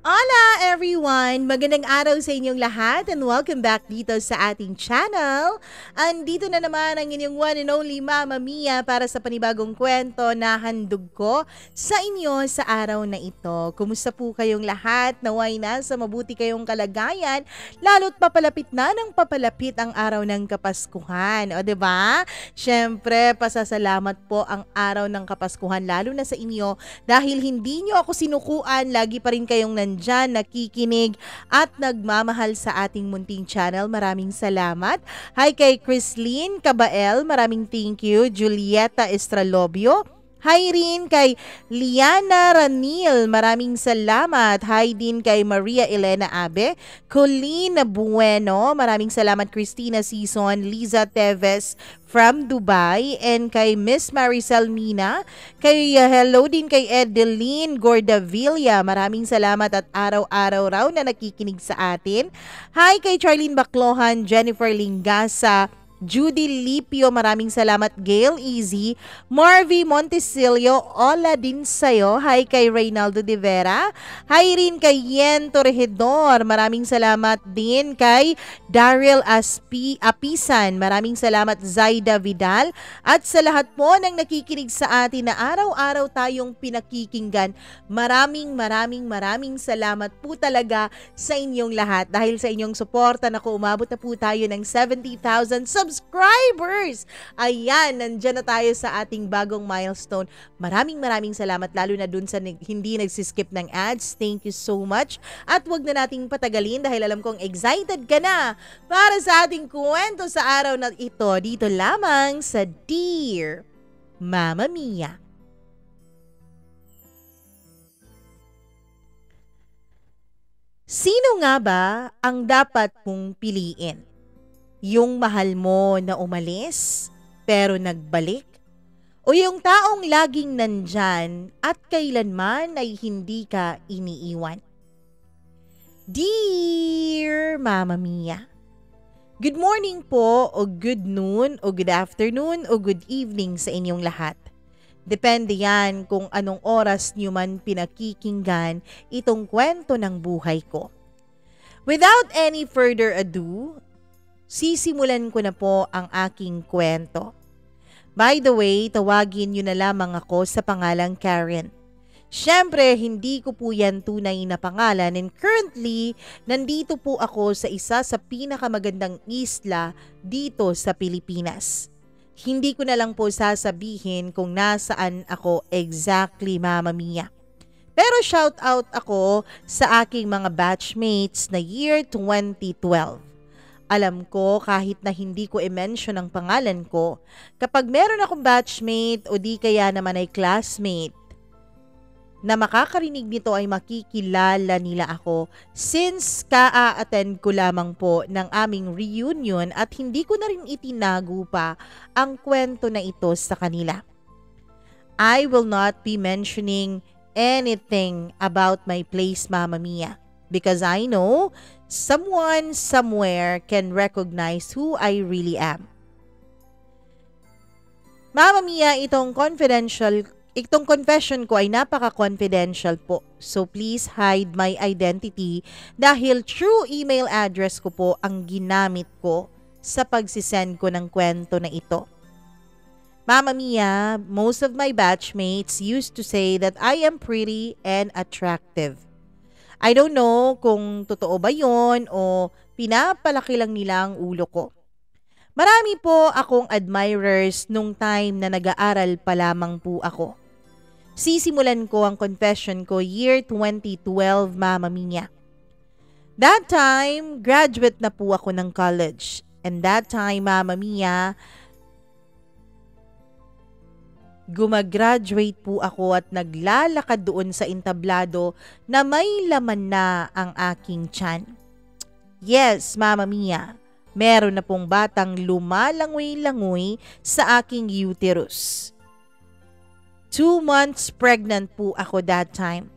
Hola everyone! Magandang araw sa inyong lahat and welcome back dito sa ating channel. Andito na naman ang inyong one and only Mama Mia para sa panibagong kwento na handog ko sa inyo sa araw na ito. Kumusta po kayong lahat? Naway nasa mabuti kayong kalagayan, lalo't papalapit na ng papalapit ang araw ng Kapaskuhan. O diba? Syempre, pasasalamat po ang araw ng Kapaskuhan lalo na sa inyo dahil hindi nyo ako sinukuan, lagi pa rin kayong nandyan, nakikinig at nagmamahal sa ating munting channel. Maraming salamat. Hi kay Chrislyn Cabael, maraming thank you. Julieta Estralobio. Hi rin kay Liana Ranil, maraming salamat. Hi din kay Maria Elena Abe, Colleen Bueno, maraming salamat. Christina Sison, Liza Teves from Dubai, and kay Miss Maricel Mina, kay hello din kay Edeline Gordavilla, maraming salamat at araw-araw raw na nakikinig sa atin. Hi kay Charlene Baclohan, Jennifer Lingasa, Judy Lipio, maraming salamat. Gail Easy, Marvy Montesilio, hola din sa'yo. Hi kay Reynaldo de Vera. Hi rin kay Yen Torrejidor, maraming salamat din kay Daryl Apisan, maraming salamat. Zaida Vidal, at sa lahat po ng nakikinig sa atin na araw-araw tayong pinakikinggan, maraming salamat po talaga sa inyong lahat. Dahil sa inyong suporta, naku, umabot na po tayo ng 70,000 subscribers. Ayan, nandyan na tayo sa ating bagong milestone. Maraming salamat lalo na dun sa hindi nagsiskip ng ads. Thank you so much. At wag na nating patagalin dahil alam kong excited ka na para sa ating kwento sa araw na ito dito lamang sa Dear Mama Mia. Sino nga ba ang dapat mong piliin? Yung mahal mo na umalis pero nagbalik? O yung taong laging nandyan at kailanman ay hindi ka iniiwan? Dear Mama Mia, good morning po o good noon o good afternoon o good evening sa inyong lahat. Depende yan kung anong oras nyo man pinakikinggan itong kwento ng buhay ko. Without any further ado, sisimulan ko na po ang aking kwento. By the way, tawagin nyo na lamang ako sa pangalang Karen. Siyempre, hindi ko po yan tunay na pangalan and currently, nandito po ako sa isa sa pinakamagandang isla dito sa Pilipinas. Hindi ko na lang po sasabihin kung nasaan ako exactly, Mama Mia. Pero shout out ako sa aking mga batchmates na year 2012. Alam ko kahit na hindi ko i-mention ang pangalan ko, kapag meron akong batchmate o di kaya naman ay classmate na makakarinig nito ay makikilala nila ako since ka-attend ko lamang po ng aming reunion at hindi ko na rin itinago pa ang kwento na ito sa kanila. I will not be mentioning anything about my place, Mama Mia, because I know someone somewhere can recognize who I really am. Mama Mia, itong confession ko ay napaka-confidential po. So please hide my identity dahil true email address ko po ang ginamit ko sa pagsisend ko ng kwento na ito. Mama Mia, most of my batchmates used to say that I am pretty and attractive. I don't know kung totoo ba yon o pinapalaki lang nila ang ulo ko. Marami po akong admirers nung time na nag-aaral pa lamang po ako. Sisimulan ko ang confession ko year 2012, Mama Mia. That time, graduate na po ako ng college. And that time, Mama Mia, gumagraduate po ako at naglalakad doon sa entablado na may laman na ang aking tiyan. Yes, Mama Mia, meron na pong batang lumalangoy-langoy sa aking uterus. 2 months pregnant po ako that time.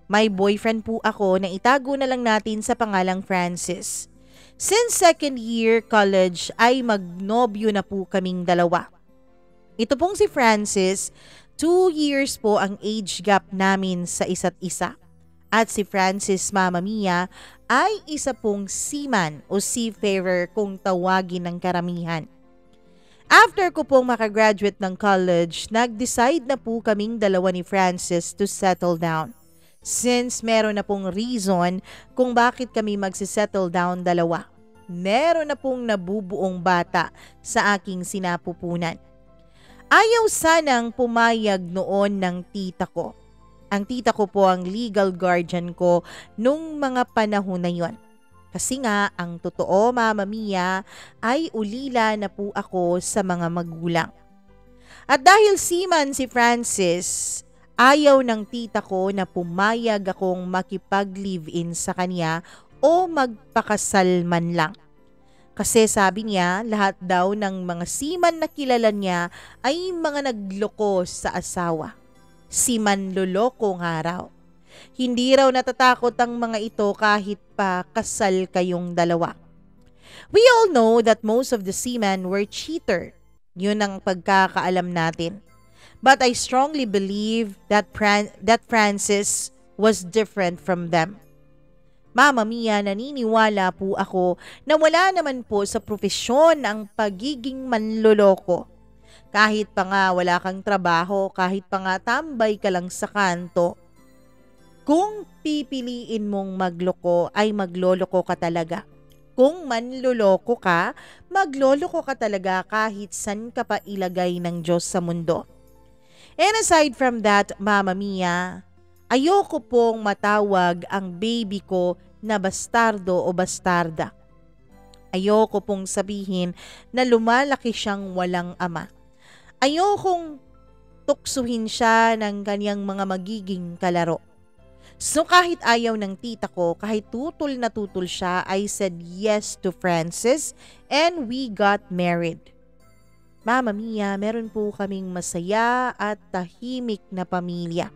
May boyfriend po ako na itago na lang natin sa pangalang Francis. Since second year college ay magnobyo na po kaming dalawa. Ito pong si Francis, 2 years po ang age gap namin sa isa't isa. At si Francis, Mama Mia, ay isa pong seaman o seafarer kung tawagin ng karamihan. After ko pong makagraduate ng college, nag-decide na po kaming dalawa ni Francis to settle down. Since meron na pong reason kung bakit kami magsisettle down dalawa. Meron na pong nabubuong bata sa aking sinapupunan. Ayaw sanang pumayag noon ng tita ko. Ang tita ko po ang legal guardian ko nung mga panahon na yon. Kasi nga, ang totoo, Mama Mia, ay ulila na po ako sa mga magulang. At dahil seaman si Francis, ayaw ng tita ko na pumayag akong makipag-live-in sa kanya o magpakasal man lang. Kasi sabi niya, lahat daw ng mga seaman na kilala niya ay mga nagloko sa asawa. Seaman loloko nga raw. Hindi raw natatakot ang mga ito kahit pa kasal kayong dalawa. We all know that most of the seamen were cheater. Yun ang pagkakaalam natin. But I strongly believe that Francis was different from them. Mama Mia, naniniwala po ako na wala naman po sa profesyon ang pagiging manloloko. Kahit pa nga wala kang trabaho, kahit pa nga tambay ka lang sa kanto, kung pipiliin mong magloko ay magloloko ka talaga. Kung manloloko ka, magloloko ka talaga kahit san ka pa ilagay ng Diyos sa mundo. And aside from that, Mama Mia, ayoko pong matawag ang baby ko na bastardo o bastarda. Ayoko pong sabihin na lumalaki siyang walang ama. Ayokong tuksuhin siya ng kanyang mga magiging kalaro. So kahit ayaw ng tita ko, kahit tutol na tutol siya, I said yes to Francis and we got married. Mama Mia, meron po kaming masaya at tahimik na pamilya.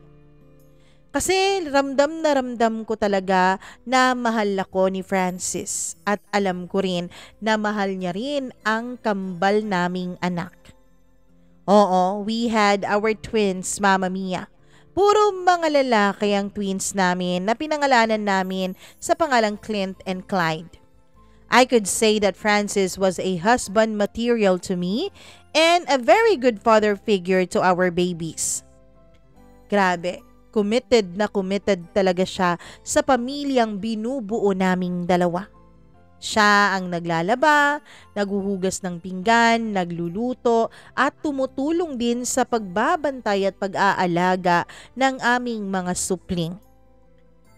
Kasi ramdam na ramdam ko talaga na mahal ako ni Francis at alam ko rin na mahal niya rin ang kambal naming anak. Oo, we had our twins, Mama Mia. Puro mga lalaki ang twins namin na pinangalanan namin sa pangalang Clint and Clyde. I could say that Francis was a husband material to me and a very good father figure to our babies. Grabe, committed na committed talaga siya sa pamilyang binubuo naming dalawa. Siya ang naglalaba, naghuhugas ng pinggan, nagluluto at tumutulong din sa pagbabantay at pag-aalaga ng aming mga supling.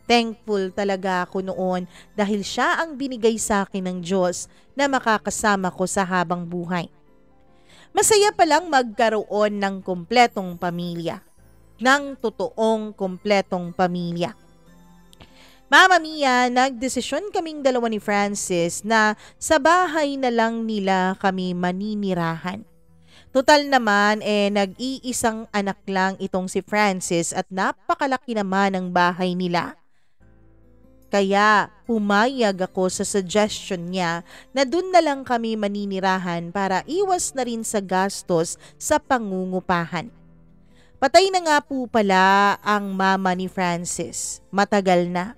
Thankful talaga ako noon dahil siya ang binigay sa akin ng Diyos na makakasama ko sa habang buhay. Masaya palang magkaroon ng kumpletong pamilya. Ng totoong kumpletong pamilya. Mama Mia, nagdesisyon kaming dalawa ni Francis na sa bahay na lang nila kami maninirahan. Total naman nag-iisang anak lang itong si Francis at napakalaki naman ang bahay nila. Kaya pumayag ako sa suggestion niya na dun na lang kami maninirahan para iwas na rin sa gastos sa pangungupahan. Patay na nga po pala ang mama ni Francis. Matagal na.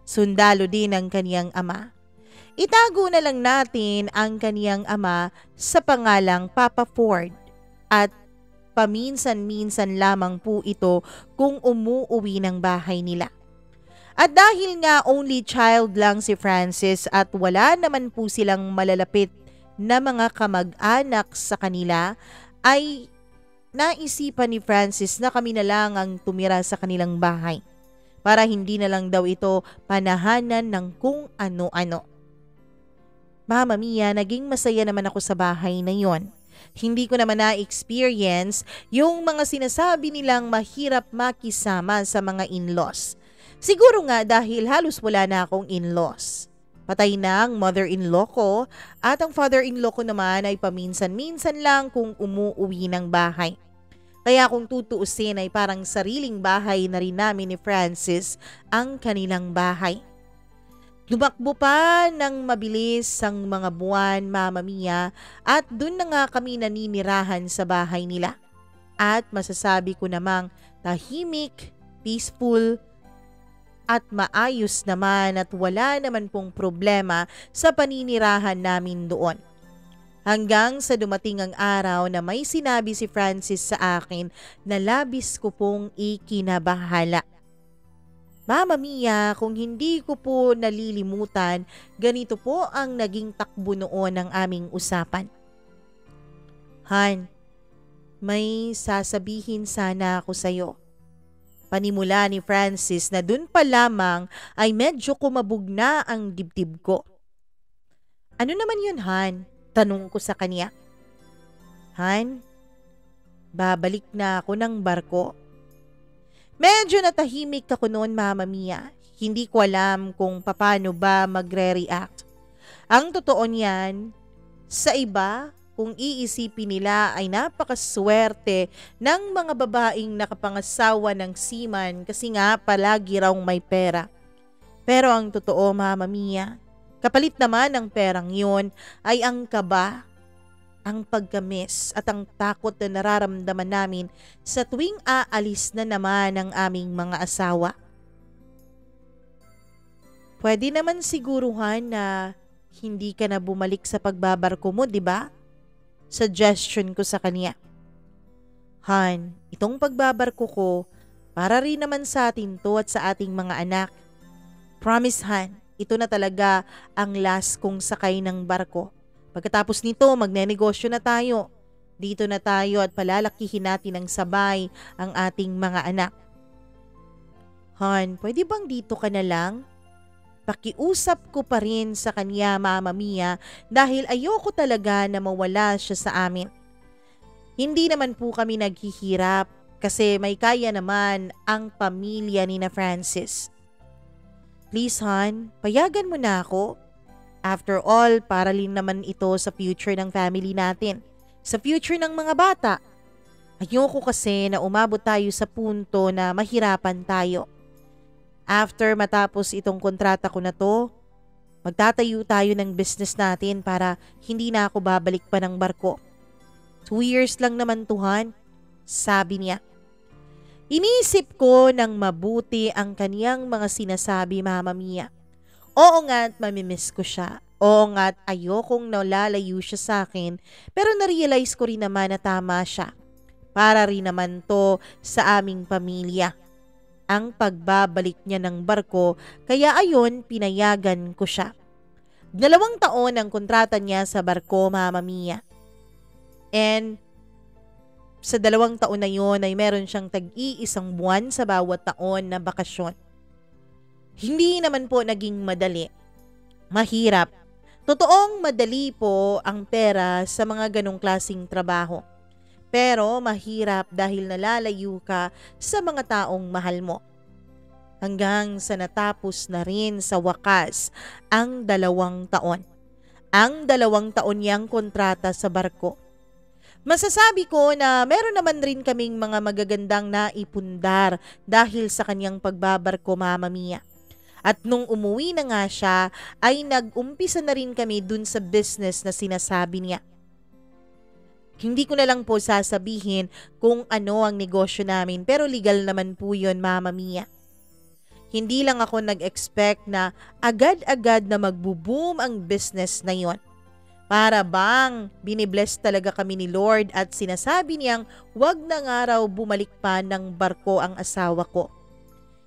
Sundalo din ang kaniyang ama. Itago na lang natin ang kaniyang ama sa pangalang Papa Ford at paminsan-minsan lamang po ito kung umuuwi ng bahay nila. At dahil nga only child lang si Francis at wala naman po silang malalapit na mga kamag-anak sa kanila, ay naisipan ni Francis na kami na lang ang tumira sa kanilang bahay para hindi na lang daw ito panahanan ng kung ano-ano. Mama Mia, naging masaya naman ako sa bahay na yon. Hindi ko naman na-experience yung mga sinasabi nilang mahirap makisama sa mga in-laws. Siguro nga dahil halos wala na akong in-laws. Patay na ang mother-in-law ko at ang father-in-law ko naman ay paminsan-minsan lang kung umuuwi ng bahay. Kaya kung tutuusin ay parang sariling bahay na rin namin ni Francis ang kanilang bahay. Lumakbo pa ng mabilis ang mga buwan, Mama Mia, at dun na nga kami naninirahan sa bahay nila. At masasabi ko namang tahimik, peaceful, at maayos naman at wala naman pong problema sa paninirahan namin doon. Hanggang sa dumating ang araw na may sinabi si Francis sa akin na labis ko pong ikinabahala. Mama Mia, kung hindi ko po nalilimutan, ganito po ang naging takbo noon ng aming usapan. Han, may sasabihin sana ako sa'yo. Panimula ni Francis na dun pa lamang ay medyo kumabog na ang dibdib ko. Ano naman yun, Han? Tanong ko sa kanya. Han, babalik na ako ng barko. Medyo natahimik ako noon, Mama Mia. Hindi ko alam kung paano ba magre-react. Ang totoo niyan, sa iba, kung iisipin nila ay napakaswerte ng mga babaeng nakapangasawa ng seaman kasi nga palagi raw may pera. Pero ang totoo, Mama Mia, kapalit naman ng perang yun ay ang kaba, ang pagkamis at ang takot na nararamdaman namin sa tuwing aalis na naman ang aming mga asawa. Pwede naman siguruhan na hindi ka na bumalik sa pagbabarko mo, di ba? Suggestion ko sa kanya. Han, itong pagbabarko ko, para rin naman sa atin to at sa ating mga anak. Promise, Han, ito na talaga ang last kong sakay ng barko. Pagkatapos nito, magnenegosyo na tayo. Dito na tayo at palalakihin natin ng sabay ang ating mga anak. Han, pwede bang dito ka na lang? Pakiusap ko pa rin sa kanya, Mama Mia, dahil ayoko talaga na mawala siya sa amin. Hindi naman po kami naghihirap kasi may kaya naman ang pamilya ni na Francis. Please, Han, payagan mo na ako. After all, para rin naman ito sa future ng family natin, sa future ng mga bata. Ayoko kasi na umabot tayo sa punto na mahirapan tayo. After matapos itong kontrata ko na to, magtatayo tayo ng business natin para hindi na ako babalik pa ng barko. 2 years lang naman tuhan, sabi niya. Iniisip ko ng mabuti ang kaniyang mga sinasabi, Mama Mia. Oo nga't mamimiss ko siya. Oo nga't ayokong nalalayo siya sa akin, pero narealize ko rin naman na tama siya. Para rin naman to sa aming pamilya. Ang pagbabalik niya ng barko, kaya ayon pinayagan ko siya. 2 taon ang kontrata niya sa barko, Mama Mia. And sa 2 taon na yon ay meron siyang tag-iisang buwan sa bawat taon na bakasyon. Hindi naman po naging madali. Mahirap. Totoong madali po ang pera sa mga ganong klaseng trabaho. Pero mahirap dahil nalalayo ka sa mga taong mahal mo. Hanggang sa natapos na rin sa wakas ang 2 taon. Ang 2 taon niyang kontrata sa barko. Masasabi ko na meron naman rin kaming mga magagandang naipundar dahil sa kanyang pagbabarko, Mama Mia. At nung umuwi na nga siya ay nag-umpisa na rin kami dun sa business na sinasabi niya. Hindi ko na lang po sasabihin kung ano ang negosyo namin pero legal naman po yun, Mama Mia. Hindi lang ako nag-expect na agad-agad na magbo-boom ang business na yon. Para bang binibless talaga kami ni Lord at sinasabi niyang wag na nga raw bumalik pa ng barko ang asawa ko.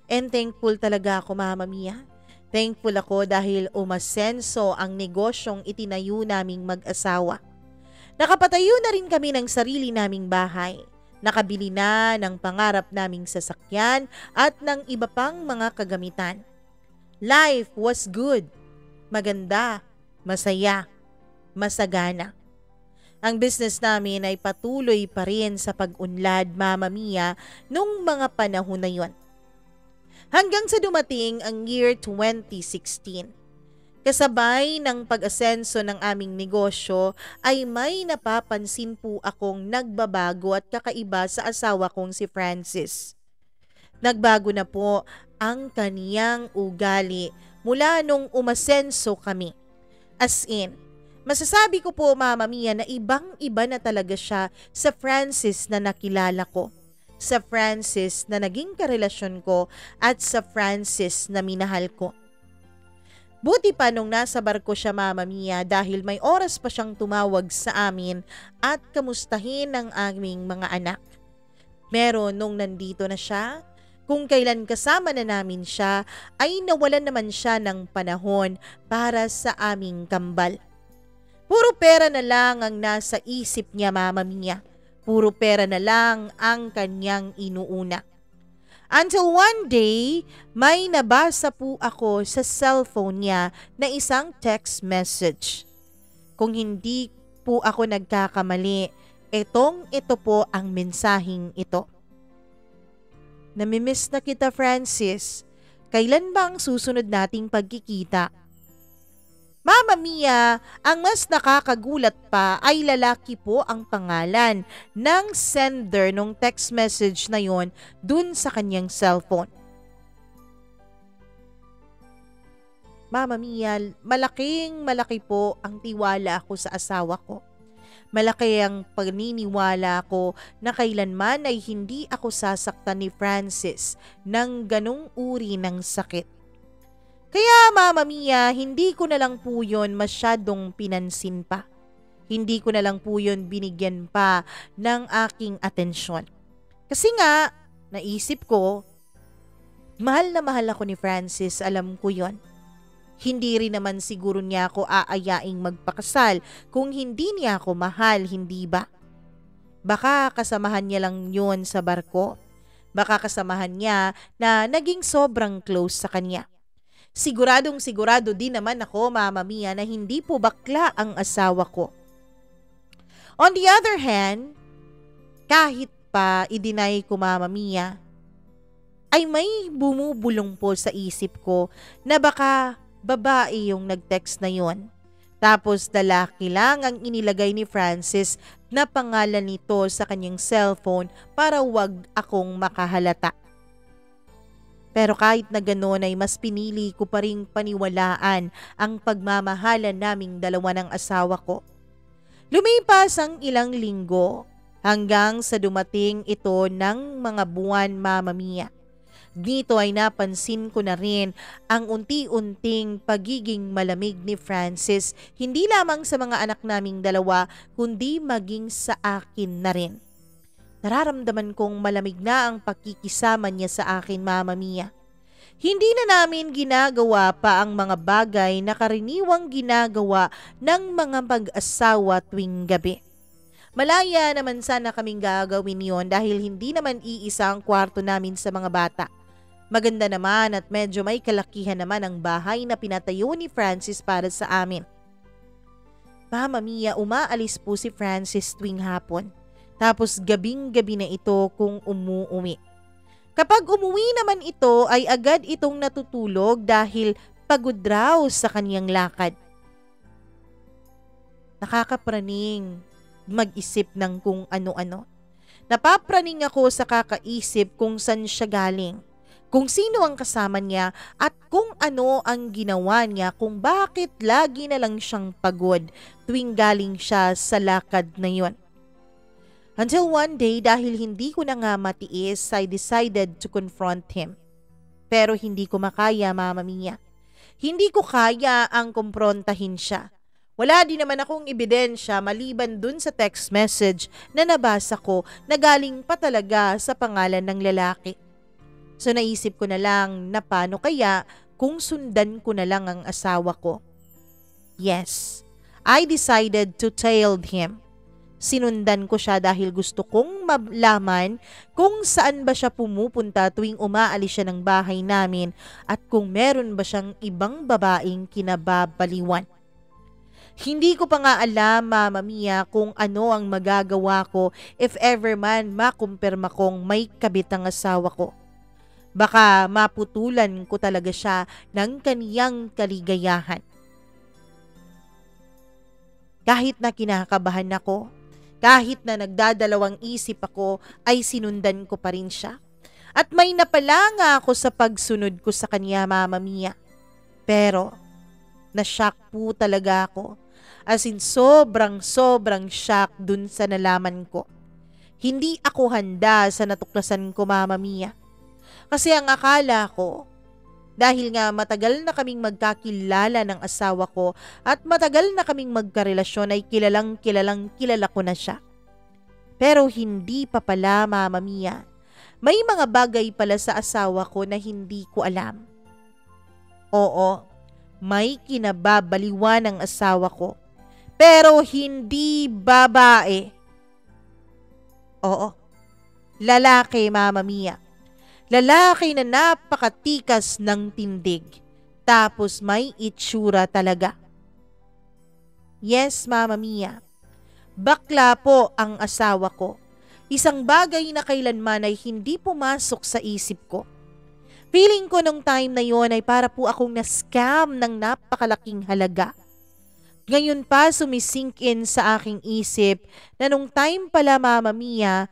And thankful talaga ako, Mama Mia. Thankful ako dahil umasenso ang negosyong itinayo naming mag-asawa. Nakapatayo na rin kami ng sarili naming bahay. Nakabili na ng pangarap naming sasakyan at ng iba pang mga kagamitan. Life was good. Maganda, masaya, masagana. Ang business namin ay patuloy pa rin sa pag-unlad, Mama Mia, nung mga panahon na yon. Hanggang sa dumating ang year 2016. Kasabay ng pag-asenso ng aming negosyo ay may napapansin po akong nagbabago at kakaiba sa asawa kong si Francis. Nagbago na po ang kaniyang ugali mula nung umasenso kami. As in, masasabi ko po, Mama Mia, na ibang-iba na talaga siya sa Francis na nakilala ko. sa Francis na naging karelasyon ko at sa Francis na minahal ko. Buti pa nung nasa barko siya, Mama Mia, dahil may oras pa siyang tumawag sa amin at kamustahin ang aming mga anak. Pero nung nandito na siya, kung kailan kasama na namin siya, ay nawalan naman siya ng panahon para sa aming kambal. Puro pera na lang ang nasa isip niya, Mama Mia. Puro pera na lang ang kanyang inuuna. Until one day, may nabasa po ako sa cellphone niya na isang text message. Kung hindi po ako nagkakamali, ito po ang mensaheng ito. Namimiss na kita, Francis. Kailan ba ang susunod nating pagkikita? Mama Mia, ang mas nakakagulat pa ay lalaki po ang pangalan ng sender nung text message na yon dun sa kanyang cellphone. Mama Mia, malaki po ang tiwala ko sa asawa ko. Malaki ang paniniwala ko na kailanman ay hindi ako sasaktan ni Francis ng ganung uri ng sakit. Kaya Mama Mia, hindi ko na lang po yun masyadong pinansin pa. Hindi ko na lang po yun binigyan pa ng aking atensyon. Kasi nga, naisip ko, mahal na mahal ako ni Francis, alam ko yon. Hindi rin naman siguro niya ako aayaing magpakasal kung hindi niya ako mahal, hindi ba? Baka kasamahan niya lang yun sa barko. Baka kasamahan niya na naging sobrang close sa kanya. Siguradong sigurado din naman ako, Mama Mia, na hindi po bakla ang asawa ko. On the other hand, kahit pa i-deny ko, Mama Mia, ay may bumubulong po sa isip ko na baka babae yung nag-text na yon. Tapos lalaki lang ang inilagay ni Francis na pangalan nito sa kanyang cellphone para wag akong makahalata. Pero kahit na gano'n ay mas pinili ko pa ring paniwalaan ang pagmamahalan naming dalawa ng asawa ko. Lumipas ang ilang linggo hanggang sa dumating ito ng mga buwan, Mama Mia. Dito ay napansin ko na rin ang unti-unting pagiging malamig ni Francis, hindi lamang sa mga anak naming dalawa kundi maging sa akin na rin. Nararamdaman kong malamig na ang pakikisama niya sa akin, Mama Mia. Hindi na namin ginagawa pa ang mga bagay na karaniwang ginagawa ng mga mag-asawa tuwing gabi. Malaya naman sana kaming gagawin yon dahil hindi naman iisa ang kwarto namin sa mga bata. Maganda naman at medyo may kalakihan naman ang bahay na pinatayo ni Francis para sa amin. Mama Mia, umaalis po si Francis tuwing hapon. Tapos gabing-gabi na ito kung umuwi. Kapag umuwi naman ito ay agad itong natutulog dahil pagod raw sa kanyang lakad. Nakakapraning mag-isip ng kung ano-ano. Napapraning ako sa kakaisip kung saan siya galing, kung sino ang kasama niya at kung ano ang ginawa niya, kung bakit lagi na lang siyang pagod tuwing galing siya sa lakad na yon. Until one day, dahil hindi ko na nga matiis, I decided to confront him. Pero hindi ko makaya, Mama Mia. Hindi ko kaya ang kumprontahin siya. Wala din naman akong ebidensya maliban dun sa text message na nabasa ko na galing pa talaga sa pangalan ng lalaki. So naisip ko na lang na paano kaya kung sundan ko na lang ang asawa ko. Yes, I decided to tail him. Sinundan ko siya dahil gusto kong malaman kung saan ba siya pumupunta tuwing umaalis siya ng bahay namin at kung meron ba siyang ibang babaeng kinababaliwan. Hindi ko pa nga alam, Mama Mia, kung ano ang magagawa ko if ever man makumpirma kong may kabit ang asawa ko. Baka maputulan ko talaga siya ng kaniyang kaligayahan. Kahit na kinakabahan ako, kahit na nagdadalawang isip ako, ay sinundan ko pa rin siya. At may napalanga ako sa pagsunod ko sa kanya, Mama Mia. Pero, na-shock po talaga ako. As in, sobrang shock dun sa nalaman ko. Hindi ako handa sa natuklasan ko, Mama Mia. Kasi ang akala ko, dahil nga matagal na kaming magkakilala ng asawa ko at matagal na kaming magkarelasyon ay kilala ko na siya. Pero hindi pa pala, Mama Mia. May mga bagay pala sa asawa ko na hindi ko alam. Oo, may kinababaliwan ang asawa ko. Pero hindi babae. Oo, lalaki, Mama Mia. Lalaki na napakatikas ng tindig. Tapos may itsura talaga. Yes, Mama Mia. Bakla po ang asawa ko. Isang bagay na kailanman ay hindi pumasok sa isip ko. Feeling ko nung time na yon ay para po akong na-scam ng napakalaking halaga. Ngayon pa sumisink in sa aking isip na nung time pala, Mama Mia,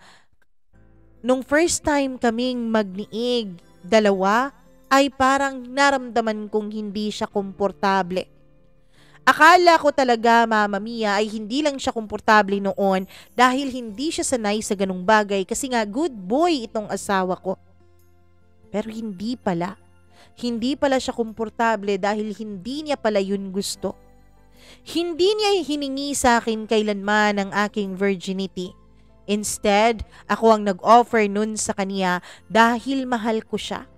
nung first time kaming magniig, dalawa, ay parang naramdaman kong hindi siya komportable. Akala ko talaga, Mama Mia, ay hindi lang siya komportable noon dahil hindi siya sanay sa ganung bagay kasi nga good boy itong asawa ko. Pero hindi pala. Hindi pala siya komportable dahil hindi niya pala yun gusto. Hindi niya hiningi sa akin kailanman ang aking virginity. Instead, ako ang nag-offer nun sa kanya dahil mahal ko siya.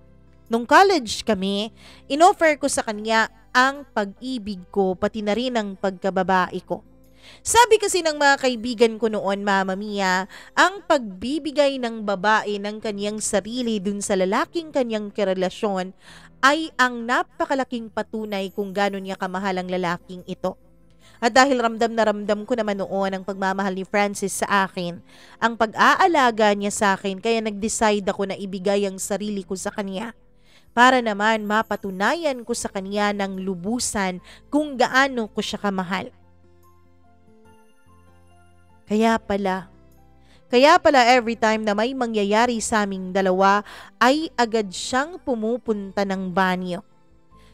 Nung college kami, inoffer ko sa kanya ang pag-ibig ko pati na rin ang pagkababae ko. Sabi kasi ng mga kaibigan ko noon, Mama Mia, ang pagbibigay ng babae ng kanyang sarili dun sa lalaking kanyang karelasyon ay ang napakalaking patunay kung gano'n niya kamahal ang lalaking ito. At dahil ramdam na ramdam ko naman noon ang pagmamahal ni Francis sa akin, ang pag-aalaga niya sa akin, kaya nag-decide ako na ibigay ang sarili ko sa kanya. Para naman mapatunayan ko sa kanya ng lubusan kung gaano ko siya kamahal. Kaya pala every time na may mangyayari sa aming dalawa ay agad siyang pumupunta ng banyo.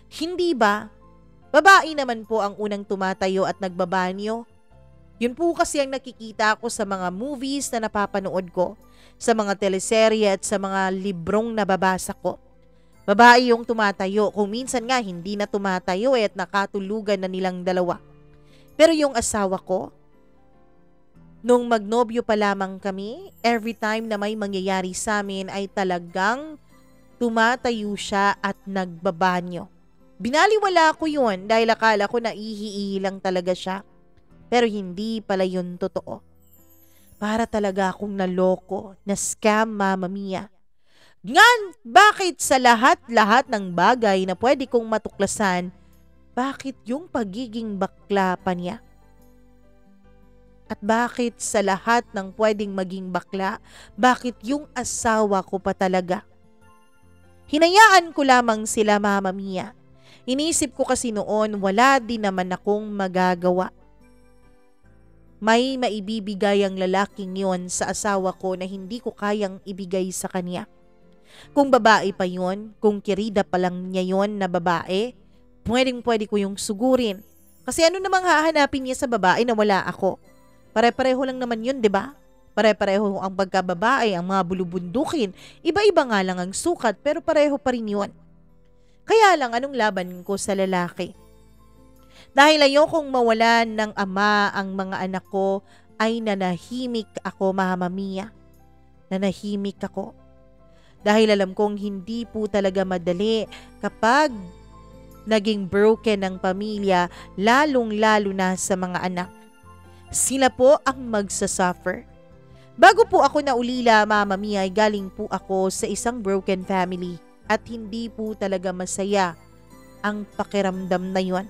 Hindi ba? Babae naman po ang unang tumatayo at nagbabanyo. Yun po kasi ang nakikita ko sa mga movies na napapanood ko, sa mga teleserye at sa mga librong nababasa ko. Babae yung tumatayo, kung minsan nga hindi na tumatayo at nakatulugan na nilang dalawa. Pero yung asawa ko, nung magnobyo pa lamang kami, every time na may mangyayari sa amin ay talagang tumatayo siya at nagbabanyo. Binaliwala ko yun dahil akala ko na ihi lang talaga siya. Pero hindi pala yun totoo. Para talaga akong naloko, na scam, Mama Mia. Ngan, bakit sa lahat-lahat ng bagay na pwede kong matuklasan, bakit yung pagiging bakla pa niya? At bakit sa lahat ng pwedeng maging bakla, bakit yung asawa ko pa talaga? Hinayaan ko lamang sila, Mama Mia. Inisip ko kasi noon wala din naman akong magagawa. May maibibigay ang lalaking yon sa asawa ko na hindi ko kayang ibigay sa kanya. Kung babae pa yon, kung kirida pa lang niya yon na babae, pwede ko yung sugurin. Kasi ano namang hahanapin niya sa babae na wala ako? Pare-pareho lang naman yun, di ba? Pare-pareho ang pagkababae, ang mga bulubundukin. Iba-iba nga lang ang sukat pero pareho pa rin yun. Kaya lang anong laban ko sa lalaki? Dahil ayokong mawalan ng ama ang mga anak ko ay nanahimik ako, Mama Mia. Nanahimik ako. Dahil alam kong hindi po talaga madali kapag naging broken ang pamilya, lalong-lalo na sa mga anak. Sila po ang magsasuffer. Bago po ako naulila, Mama Mia, ay galing po ako sa isang broken family at hindi po talaga masaya ang pakiramdam na yon.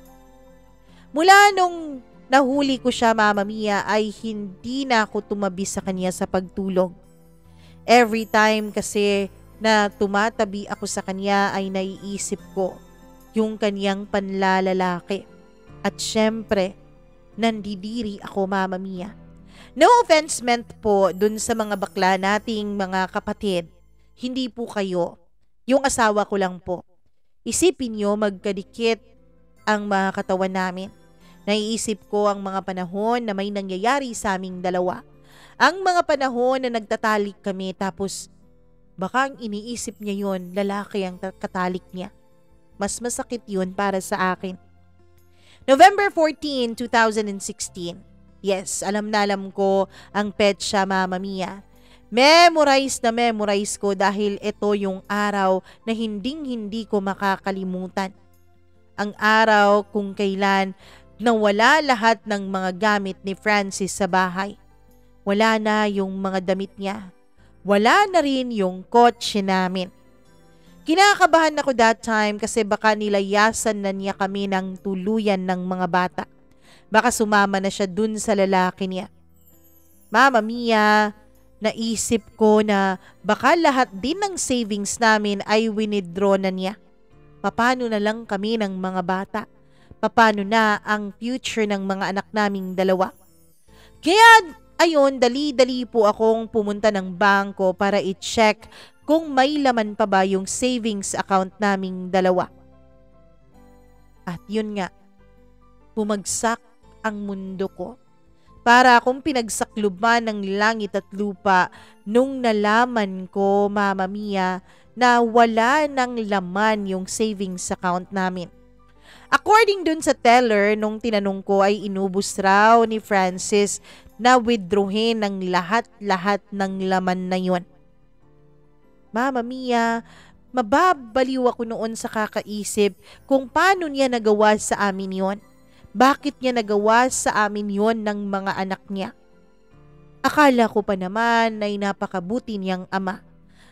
Mula nung nahuli ko siya, Mama Mia, ay hindi na ako tumabi sa kanya sa pagtulog. Every time kasi na tumatabi ako sa kanya ay naiisip ko yung kanyang panlalalaki. At syempre, nandidiri ako, Mama Mia. No offense meant po dun sa mga bakla nating mga kapatid. Hindi po kayo. Yung asawa ko lang po. Isipin nyo magkadikit ang mga katawan namin. Naiisip ko ang mga panahon na may nangyayari sa aming dalawa. Ang mga panahon na nagtatalik kami tapos baka ang iniisip niya yon lalaki ang katalik niya. Mas masakit yun para sa akin. November 14, 2016. Yes, alam na alam ko ang petsa, Mama Mia. Memorize na memorize ko dahil ito yung araw na hinding-hindi ko makakalimutan. Ang araw kung kailan nawala lahat ng mga gamit ni Francis sa bahay. Wala na yung mga damit niya. Wala na rin yung kotse namin. Kinakabahan ako that time kasi baka nilayasan na niya kami ng tuluyan ng mga bata. Baka sumama na siya dun sa lalaki niya. Mama Mia, naisip ko na baka lahat din ng savings namin ay winidraw na niya. Paano na lang kami ng mga bata? Paano na ang future ng mga anak naming dalawa? Kaya ayun, dali-dali po akong pumunta ng bangko para i-check kung may laman pa ba yung savings account naming dalawa. At yun nga, bumagsak ang mundo ko. Para akong pinagsakluban ng langit at lupa nung nalaman ko, Mama Mia, na wala ng laman yung savings account namin. According dun sa teller, nung tinanong ko ay inubos raw ni Francis na withdrawin ng lahat-lahat ng laman na yun. Mama Mia, mababaliw ako noon sa kakaisip kung paano niya nagawa sa amin yon. Bakit niya nagawa sa amin yon ng mga anak niya? Akala ko pa naman ay napakabuti niyang ama.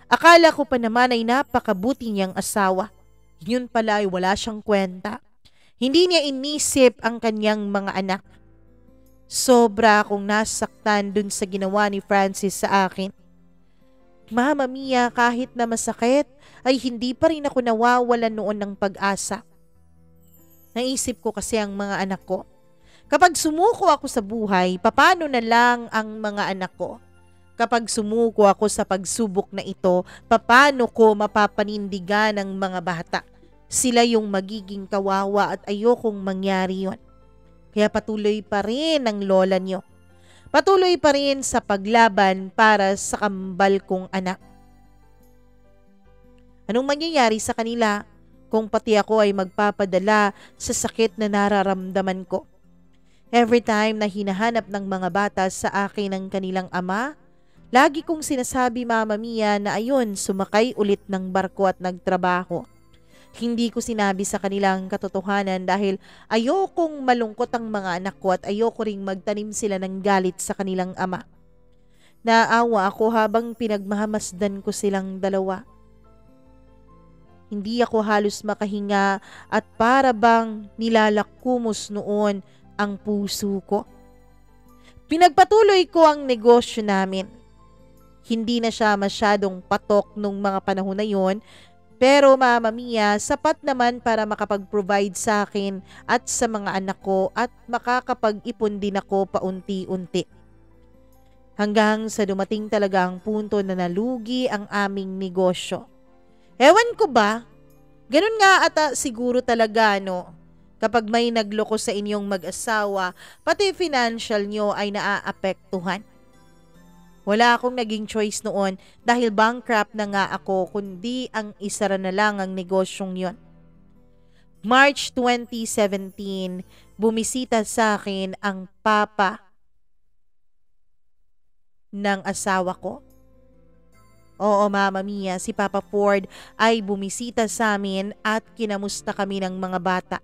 Akala ko pa naman ay napakabuti niyang asawa. Yun pala ay wala siyang kwenta. Hindi niya inisip ang kanyang mga anak. Sobra akong nasaktan dun sa ginawa ni Francis sa akin. Mama Mia, kahit na masakit, ay hindi pa rin ako nawawalan noon ng pag-asa. Naisip ko kasi ang mga anak ko. Kapag sumuko ako sa buhay, paano na lang ang mga anak ko? Kapag sumuko ako sa pagsubok na ito, paano ko mapapanindigan ang mga bata? Sila yung magiging kawawa at ayokong mangyari yon. Kaya patuloy pa rin ang lola niyo. Patuloy pa rin sa paglaban para sa kambal kong anak. Anong mangyayari sa kanila kung pati ako ay magpapadala sa sakit na nararamdaman ko? Every time na hinahanap ng mga bata sa akin ng kanilang ama, lagi kong sinasabi, Mama Mia, na ayun, sumakay ulit ng barko at nagtrabaho. Hindi ko sinabi sa kanilang katotohanan dahil ayokong malungkot ang mga anak ko at ayoko ring magtanim sila ng galit sa kanilang ama. Naawa ako habang pinagmahamasdan ko silang dalawa. Hindi ako halos makahinga at para bang nilalakumos noon ang puso ko. Pinagpatuloy ko ang negosyo namin. Hindi na siya masyadong patok nung mga panahon na yon. Pero Mama Mia, sapat naman para makapag-provide sa akin at sa mga anak ko at makakapag-ipon din ako paunti-unti. Hanggang sa dumating talaga ang punto na nalugi ang aming negosyo. Ewan ko ba? Ganun nga ata siguro talaga, no? Kapag may nagloko sa inyong mag-asawa, pati financial nyo ay naaapektuhan. Wala akong naging choice noon dahil bankrupt na nga ako kundi ang isara na lang ang negosyong yon. March 2017, bumisita sa akin ang papa ng asawa ko. Oo, Mama Mia, si Papa Ford ay bumisita sa amin at kinamusta kami ng mga bata.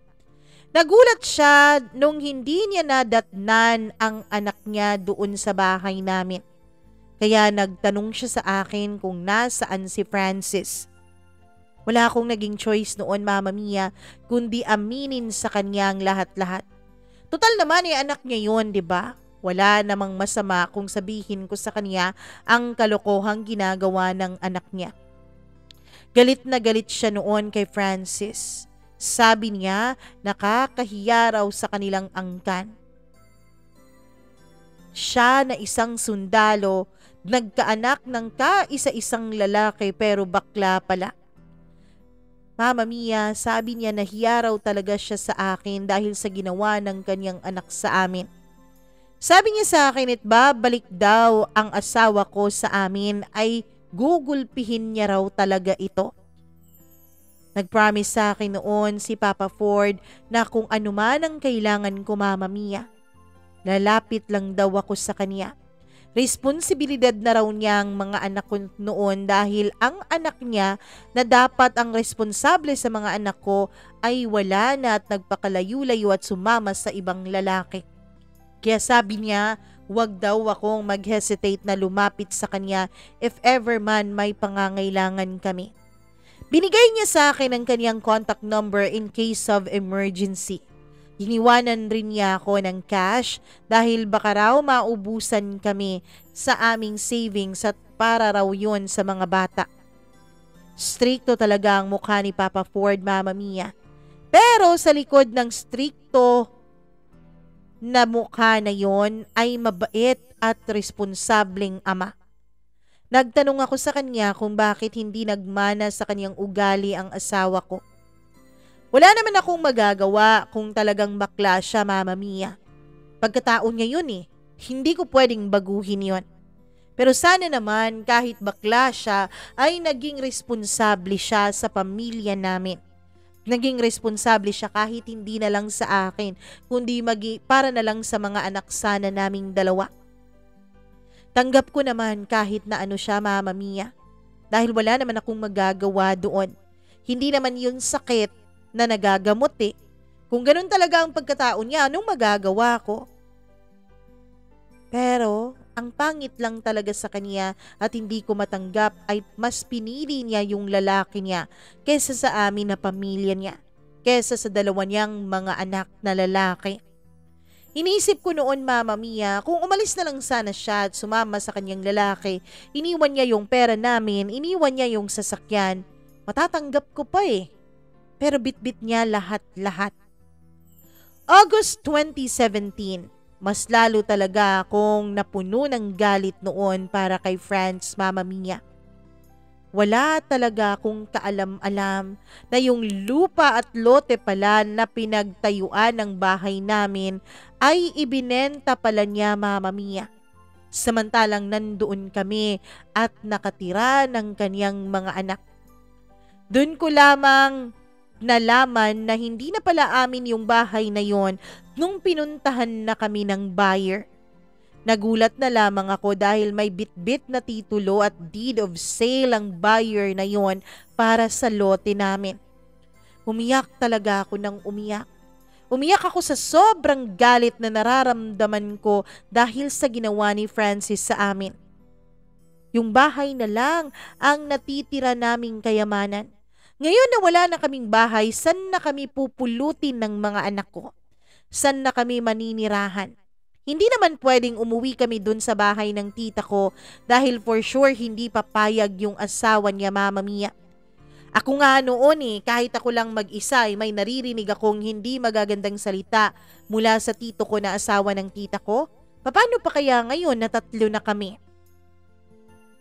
Nagulat siya nung hindi niya nadatnan ang anak niya doon sa bahay namin. Kaya nagtanong siya sa akin kung nasaan si Francis. Wala akong naging choice noon, Mama Mia, kundi aminin sa kanya ang lahat-lahat. Total naman anak niya yun, di ba? Wala namang masama kung sabihin ko sa kanya ang kalokohang ginagawa ng anak niya. Galit na galit siya noon kay Francis. Sabi niya, nakakahiya raw sa kanilang angkan. Siya na isang sundalo, nagkaanak ng kaisa-isang lalaki pero bakla pala. Mama Mia, sabi niya nahiya raw talaga siya sa akin dahil sa ginawa ng kanyang anak sa amin. Sabi niya sa akin at babalik daw ang asawa ko sa amin ay gugulpihin niya raw talaga ito. Nag-promise sa akin noon si Papa Ford na kung ano man ang kailangan ko, Mama Mia, lalapit lang daw ako sa kanya. Responsibilidad na raw niya ang mga anak ko noon dahil ang anak niya na dapat ang responsable sa mga anak ko ay wala na at nagpakalayo-layo at sumama sa ibang lalaki. Kaya sabi niya, wag daw akong mag-hesitate na lumapit sa kanya if ever man may pangangailangan kami. Binigay niya sa akin ang kanyang contact number in case of emergency. Iniwanan rin niya ako ng cash dahil baka raw maubusan kami sa aming savings at para raw yun sa mga bata. Stricto talaga ang mukha ni Papa Ford, Mama Mia. Pero sa likod ng stricto na mukha na yon ay mabait at responsableng ama. Nagtanong ako sa kanya kung bakit hindi nagmana sa kanyang ugali ang asawa ko. Wala naman akong magagawa kung talagang bakla siya, Mama Mia. Pagkataon niya yun hindi ko pwedeng baguhin yon. Pero sana naman kahit bakla siya ay naging responsable siya sa pamilya namin. Naging responsable siya kahit hindi na lang sa akin, kundi para na lang sa mga anak sana naming dalawa. Tanggap ko naman kahit na ano siya, Mama Mia. Dahil wala naman akong magagawa doon. Hindi naman yun sakit na nagagamot Kung ganun talaga ang pagkatao niya, anong magagawa ko? Pero ang pangit lang talaga sa kanya at hindi ko matanggap ay mas pinili niya yung lalaki niya kaysa sa amin na pamilya niya, kaysa sa dalawa niyang mga anak na lalaki. Iniisip ko noon, Mama Mia, kung umalis na lang sana siya at sumama sa kanyang lalaki, iniwan niya yung pera namin, iniwan niya yung sasakyan, matatanggap ko pa Pero bitbit niya lahat-lahat. August 2017, mas lalo talaga akong napuno ng galit noon para kay Franz, Mama Mia. Wala talaga akong kaalam-alam na yung lupa at lote pala na pinagtayuan ng bahay namin ay ibinenta pala niya, Mama Mia. Samantalang nandoon kami at nakatira ng kanyang mga anak. Doon ko lamang nalaman na hindi na pala amin yung bahay na yon nung pinuntahan na kami ng buyer. Nagulat na lamang ako dahil may bitbit na titulo at deed of sale ang buyer na yon para sa lote namin. Umiyak talaga ako ng umiyak. Umiyak ako sa sobrang galit na nararamdaman ko dahil sa ginawa ni Francis sa amin. Yung bahay na lang ang natitira naming kayamanan. Ngayon na wala na kaming bahay, saan na kami pupulutin ng mga anak ko? Saan na kami maninirahan? Hindi naman pwedeng umuwi kami dun sa bahay ng tita ko dahil for sure hindi papayag yung asawa niya, Mama Mia. Ako nga noon kahit ako lang mag-isa ay may naririnig akong hindi magagandang salita mula sa tito ko na asawa ng tita ko. Paano pa kaya ngayon na 3 na kami?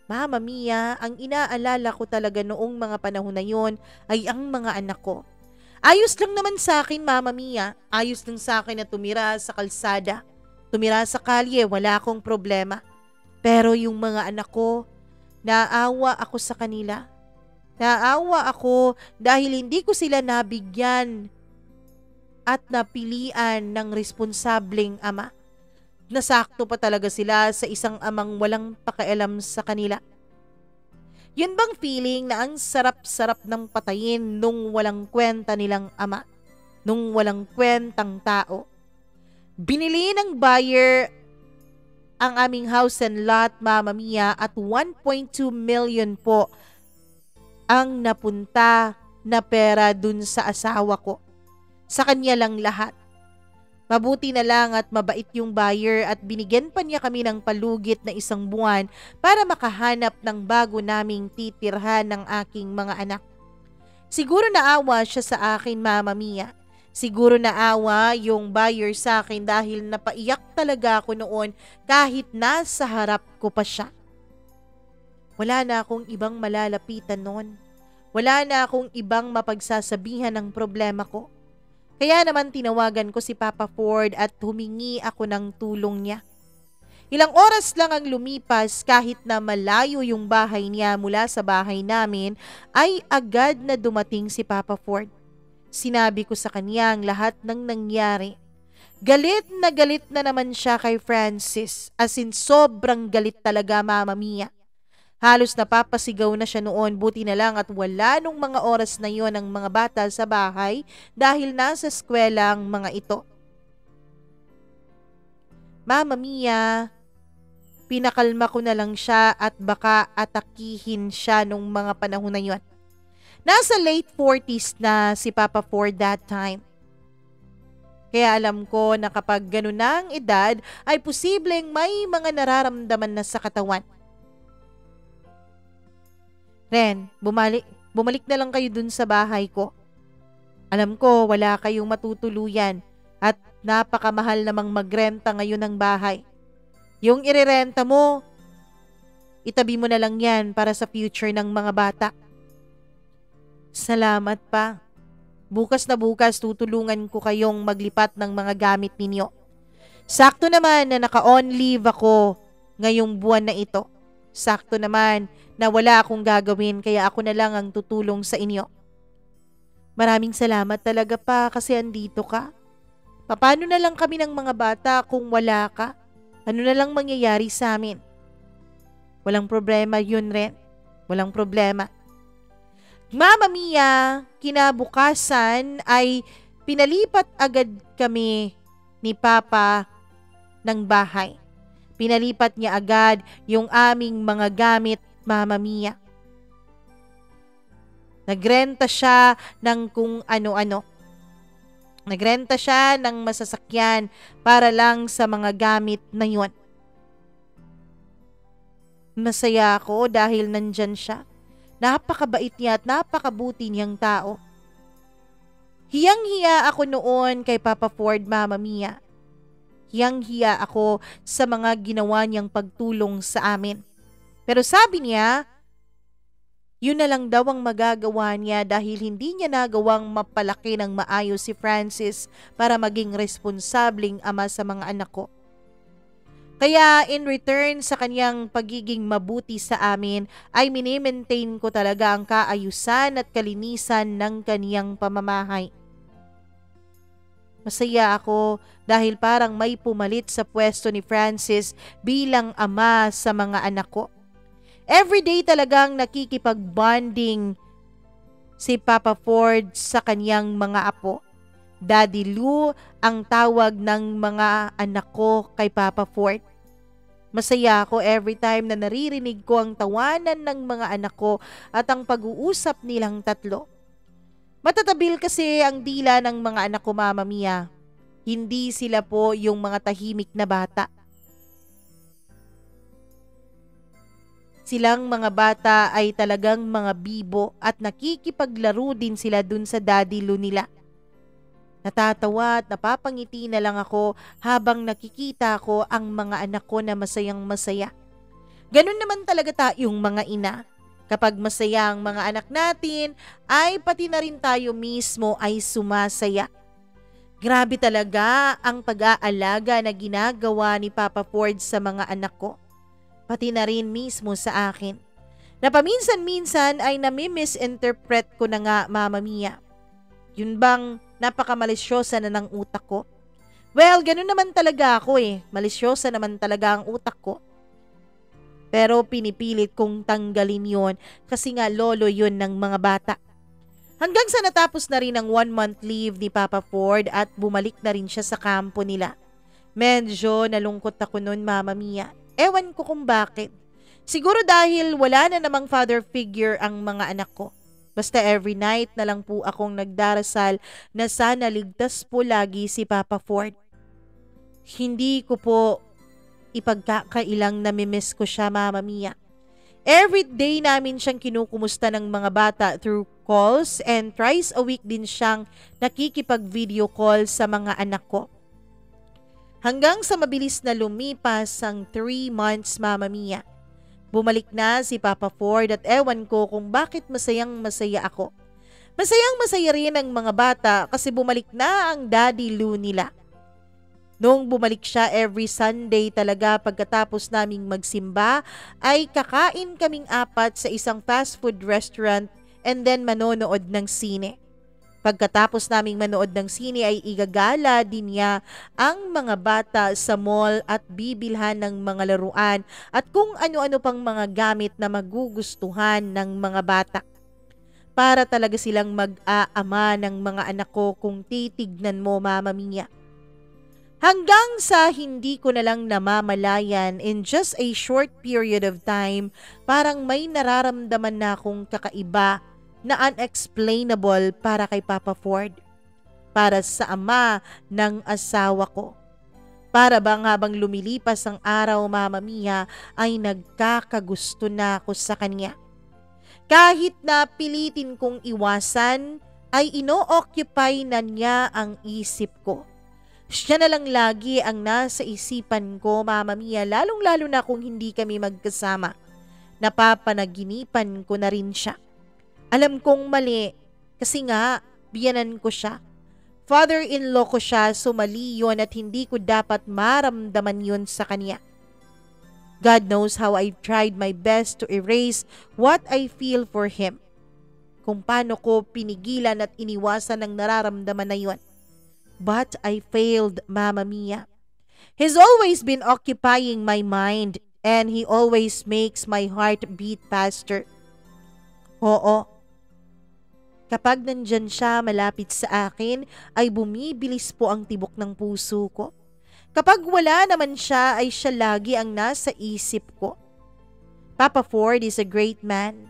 Mama Mia, ang inaalala ko talaga noong mga panahon na yon ay ang mga anak ko. Ayos lang naman sa akin, Mama Mia. Ayos lang sa akin na tumira sa kalsada. Tumira sa kalye, wala akong problema. Pero yung mga anak ko, naawa ako sa kanila. Naawa ako dahil hindi ko sila nabigyan at napilian ng responsableng ama. Nasakto pa talaga sila sa isang amang walang pakialam sa kanila. Yun bang feeling na ang sarap-sarap ng patayin nung walang kwenta nilang ama, nung walang kwentang tao? Binili ng buyer ang aming house and lot, Mama Mia, at 1.2 million po ang napunta na pera dun sa asawa ko. Sa kanya lang lahat. Mabuti na lang at mabait yung buyer at binigyan pa niya kami ng palugit na 1 buwan para makahanap ng bago naming titirhan ng aking mga anak. Siguro naawa siya sa akin, Mama Mia. Siguro naawa yung buyer sa akin dahil napaiyak talaga ako noon kahit nasa harap ko pa siya. Wala na akong ibang malalapitan noon. Wala na akong ibang mapagsasabihan ng problema ko. Kaya naman tinawagan ko si Papa Ford at humingi ako ng tulong niya. Ilang oras lang ang lumipas kahit na malayo yung bahay niya mula sa bahay namin ay agad na dumating si Papa Ford. Sinabi ko sa kanya ang lahat ng nangyari. Galit na naman siya kay Francis, as in sobrang galit talaga, Mama Mia. Halos napapasigaw na siya noon, buti na lang at wala nung mga oras na yon ang mga bata sa bahay dahil nasa eskwela ang mga ito. Mama Mia, pinakalma ko na lang siya at baka atakihin siya nung mga panahon na yon. Nasa late 40s na si Papa Ford that time. Kaya alam ko na kapag ganun na ang edad ay posibleng may mga nararamdaman na sa katawan. Ren, bumalik na lang kayo dun sa bahay ko. Alam ko wala kayong matutuluyan at napakamahal namang magrenta ngayon ng bahay. Yung irerenta mo, itabi mo na lang yan para sa future ng mga bata. Salamat pa. Bukas na bukas tutulungan ko kayong maglipat ng mga gamit ninyo. Sakto naman na naka-on leave ako ngayong buwan na ito. Sakto naman na wala akong gagawin kaya ako na lang ang tutulong sa inyo. Maraming salamat talaga pa kasi andito ka. Paano na lang kami ng mga bata kung wala ka? Ano na lang mangyayari sa amin? Walang problema yun, Ren. Walang problema. Mama Mia, kinabukasan ay pinalipat agad kami ni Papa ng bahay. Pinalipat niya agad yung aming mga gamit, Mama Mia. Nagrenta siya ng kung ano-ano. Nagrenta siya ng masasakyan para lang sa mga gamit na yun. Masaya ako dahil nandyan siya. Napakabait niya at napakabuti niyang tao. Hiyang-hiya ako noon kay Papa Ford, Mama Mia. Hiyang-hiya ako sa mga ginawa niyang pagtulong sa amin. Pero sabi niya, yun na lang daw ang magagawa niya dahil hindi niya nagawang mapalaki ng maayos si Francis para maging responsabling ama sa mga anak ko. Kaya in return sa kanyang pagiging mabuti sa amin ay mini-maintain ko talaga ang kaayusan at kalinisan ng kaniyang pamamahay. Masaya ako dahil parang may pumalit sa pwesto ni Francis bilang ama sa mga anak ko. Everyday talagang nakikipag-bonding si Papa Ford sa kanyang mga apo. Daddy Lou ang tawag ng mga anak ko kay Papa Ford. Masaya ako every time na naririnig ko ang tawanan ng mga anak ko at ang pag-uusap nilang tatlo. Matatabil kasi ang dila ng mga anak ko, Mama Mia. Hindi sila po yung mga tahimik na bata. Silang mga bata ay talagang mga bibo at nakikipaglaro din sila dun sa Daddy Lou nila. Natatawa at napapangiti na lang ako habang nakikita ko ang mga anak ko na masayang masaya. Ganun naman talaga tayong mga ina. Kapag masaya ang mga anak natin, ay pati na rin tayo mismo ay sumasaya. Grabe talaga ang pag-aalaga na ginagawa ni Papa Ford sa mga anak ko. Pati na rin mismo sa akin. Na paminsan-minsan ay nami-misinterpret ko na nga, Mama Mia. Yun bang napakamalisyosa na ng utak ko? Well, ganun naman talaga ako eh. Malisyosa naman talaga ang utak ko. Pero pinipilit kong tanggalin yon kasi nga lolo yun ng mga bata. Hanggang sa natapos na rin ang 1-month leave ni Papa Ford at bumalik na rin siya sa kampo nila. Medyo nalungkot ako noon, Mama Mia. Ewan ko kung bakit. Siguro dahil wala na namang father figure ang mga anak ko. Basta every night na lang po akong nagdarasal na sana ligtas po lagi si Papa Ford. Hindi ko po ipagkakailang namimiss ko siya, Mama Mia. Every day namin siyang kinukumusta ng mga bata through calls and thrice a week din siyang nakikipag-video call sa mga anak ko. Hanggang sa mabilis na lumipas ang 3 months, Mama Mia. Bumalik na si Papa Ford at ewan ko kung bakit masayang masaya ako. Masayang masaya rin ang mga bata kasi bumalik na ang Daddy Lou nila. Noong bumalik siya every Sunday talaga pagkatapos naming magsimba ay kakain kaming apat sa isang fast food restaurant and then manonood ng sine. Pagkatapos naming manood ng sine ay igagala din niya ang mga bata sa mall at bibilhan ng mga laruan at kung ano-ano pang mga gamit na magugustuhan ng mga bata. Para talaga silang mag-aama ng mga anak ko kung titignan mo, Mama Mia. Hanggang sa hindi ko na lang namamalayan in just a short period of time, parang may nararamdaman na akong kakaiba na unexplainable para kay Papa Ford. Para sa ama ng asawa ko. Para bang habang lumilipas ang araw, Mama Mia, ay nagkakagusto na ako sa kanya. Kahit na pilitin kong iwasan, ay ino-occupy na niya ang isip ko. Siya na lang lagi ang nasa isipan ko, Mama Mia, lalong-lalo na kung hindi kami magkasama. Napapanaginipan ko na rin siya. Alam kong mali, kasi nga, biyanan ko siya. Father-in-law ko siya, so mali yun at hindi ko dapat maramdaman yun sa kanya. God knows how I've tried my best to erase what I feel for him. Kung paano ko pinigilan at iniwasan ang nararamdaman na yun. But I failed, Mama Mia. He's always been occupying my mind and he always makes my heart beat faster. Oo. Kapag nandyan siya malapit sa akin, ay bumibilis po ang tibok ng puso ko. Kapag wala naman siya, ay siya lagi ang nasa isip ko. Papa Ford is a great man.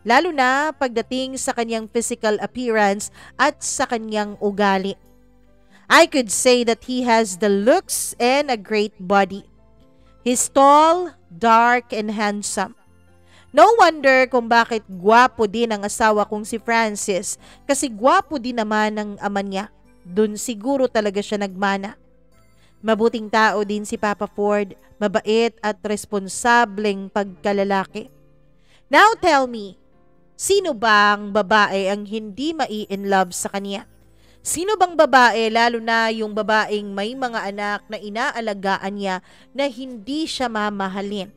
Lalo na pagdating sa kanyang physical appearance at sa kanyang ugali. I could say that he has the looks and a great body. He's tall, dark, and handsome. No wonder kung bakit gwapo din ang asawa kong si Francis kasi gwapo din naman ang ama niya. Dun siguro talaga siya nagmana. Mabuting tao din si Papa Ford, mabait at responsableng pagkalalaki. Now tell me, sino bang babae ang hindi mai-in-love sa kanya? Sino bang babae, lalo na yung babaeng may mga anak na inaalagaan niya na hindi siya mamahalin?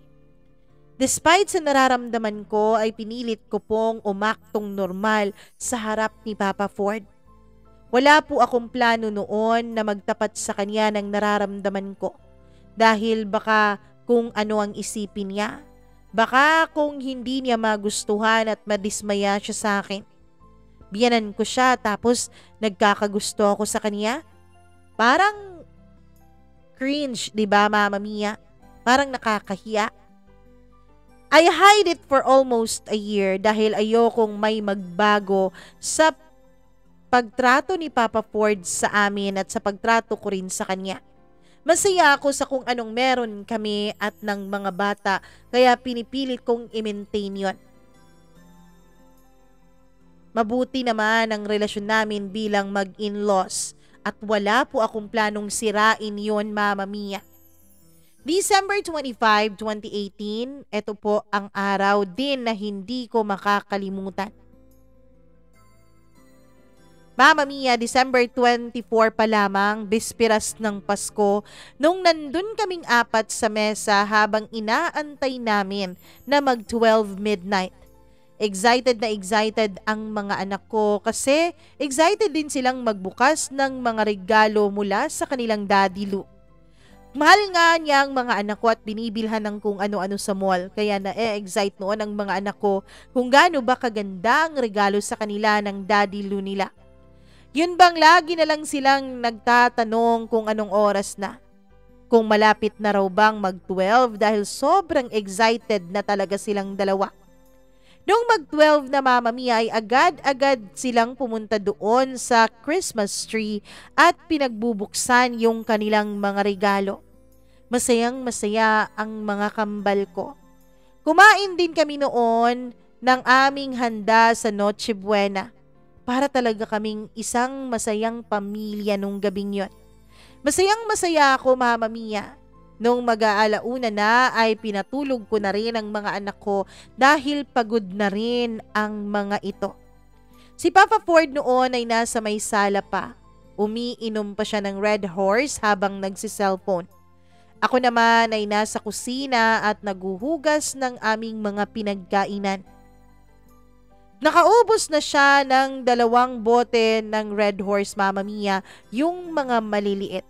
Despite sa nararamdaman ko ay pinilit ko pong umaktong normal sa harap ni Papa Ford. Wala po akong plano noon na magtapat sa kanya ng nararamdaman ko dahil baka kung ano ang isipin niya. Baka kung hindi niya magustuhan at madismaya siya sa akin. Biyanan ko siya tapos nagkakagusto ako sa kanya. Parang cringe, di ba, Mama Mia? Parang nakakahiya. I hide it for almost a year dahil ayokong may magbago sa pagtrato ni Papa Ford sa amin at sa pagtrato ko rin sa kanya. Masaya ako sa kung anong meron kami at ng mga bata kaya pinipilit kong i-maintain yon. Mabuti naman ang relasyon namin bilang mag-in-laws at wala po akong planong sirain yon, Mama Mia. December 25, 2018, ito po ang araw din na hindi ko makakalimutan. Mama Mia, December 24 pa lamang, bispiras ng Pasko, nung nandun kaming apat sa mesa habang inaantay namin na mag-12 midnight. Excited na excited ang mga anak ko kasi excited din silang magbukas ng mga regalo mula sa kanilang Daddy Lou. Mahal nga niya ang mga anak ko at binibilhan ng kung ano-ano sa mall kaya na-excite noon ang mga anak ko kung gaano ba kaganda ang regalo sa kanila ng Daddy Lou nila. Yun bang lagi na lang silang nagtatanong kung anong oras na? Kung malapit na raw bang mag-12 dahil sobrang excited na talaga silang dalawa. Noong mag-12 na, Mama Mia, ay agad-agad silang pumunta doon sa Christmas tree at pinagbubuksan yung kanilang mga regalo. Masayang-masaya ang mga kambal ko. Kumain din kami noon ng aming handa sa Noche Buena. Para talaga kaming isang masayang pamilya nung gabing yon. Masayang-masaya ako, Mama Mia. Nung mag-aalauna na ay pinatulog ko na rin ang mga anak ko dahil pagod na rin ang mga ito. Si Papa Ford noon ay nasa may sala pa. Umiinom pa siya ng Red Horse habang nagsiselfone. Ako naman ay nasa kusina at naguhugas ng aming mga pinagkainan. Nakaubos na siya ng 2 bote ng Red Horse, Mama Mia, yung mga maliliit.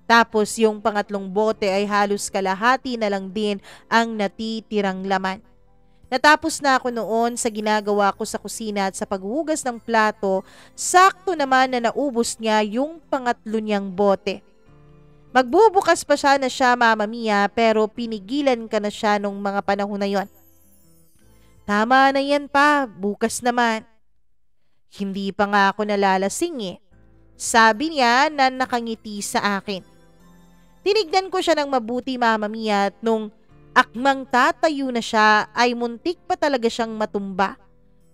Tapos yung pangatlong bote ay halos kalahati na lang din ang natitirang laman. Natapos na ako noon sa ginagawa ko sa kusina at sa paghuhugas ng plato, sakto naman na naubos niya yung pangatlo niyang bote. Magbubukas pa siya na siya, Mama Mia, pero pinigilan ka na siya nung mga panahon na yon. Tama na yan pa, bukas naman. Hindi pa nga ako nalalasing eh. Sabi niya na nakangiti sa akin. Tinignan ko siya ng mabuti, Mama Mia, at nung akmang tatayo na siya ay muntik pa talaga siyang matumba.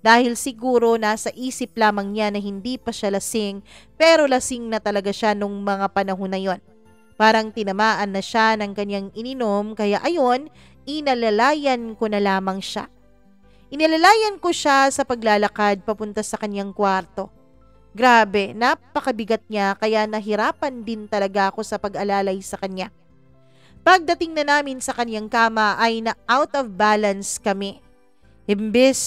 Dahil siguro nasa isip lamang niya na hindi pa siya lasing, pero lasing na talaga siya nung mga panahon na yon. Parang tinamaan na siya ng kanyang ininom, kaya ayon, inalalayan ko na lamang siya. Inalalayan ko siya sa paglalakad papunta sa kanyang kwarto. Grabe, napakabigat niya kaya nahirapan din talaga ako sa pag-alalay sa kanya. Pagdating na namin sa kanyang kama ay na out of balance kami. Imbes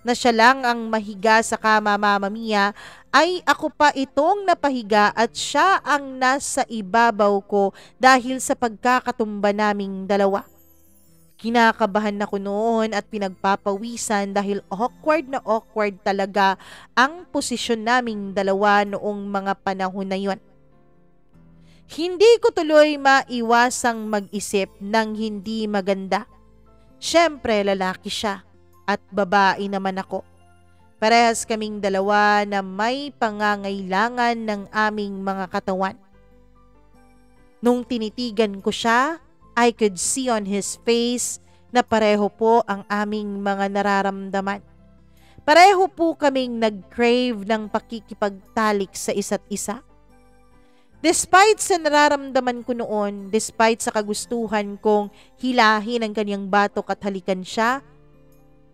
na siya lang ang mahiga sa kama, Mama Mia, ay ako pa itong napahiga at siya ang nasa ibabaw ko dahil sa pagkakatumba naming dalawa. Kinakabahan ako noon at pinagpapawisan dahil awkward na awkward talaga ang posisyon naming dalawa noong mga panahon na yon. Hindi ko tuloy maiwasang mag-isip ng hindi maganda. Siyempre lalaki siya at babae naman ako. Parehas kaming dalawa na may pangangailangan ng aming mga katawan. Nung tinitigan ko siya, I could see on his face na pareho po ang aming mga nararamdaman. Pareho po kaming nag-crave ng pakikipagtalik sa isa't isa. Despite sa nararamdaman ko noon, despite sa kagustuhan kong hilahin ang kanyang batok at halikan siya,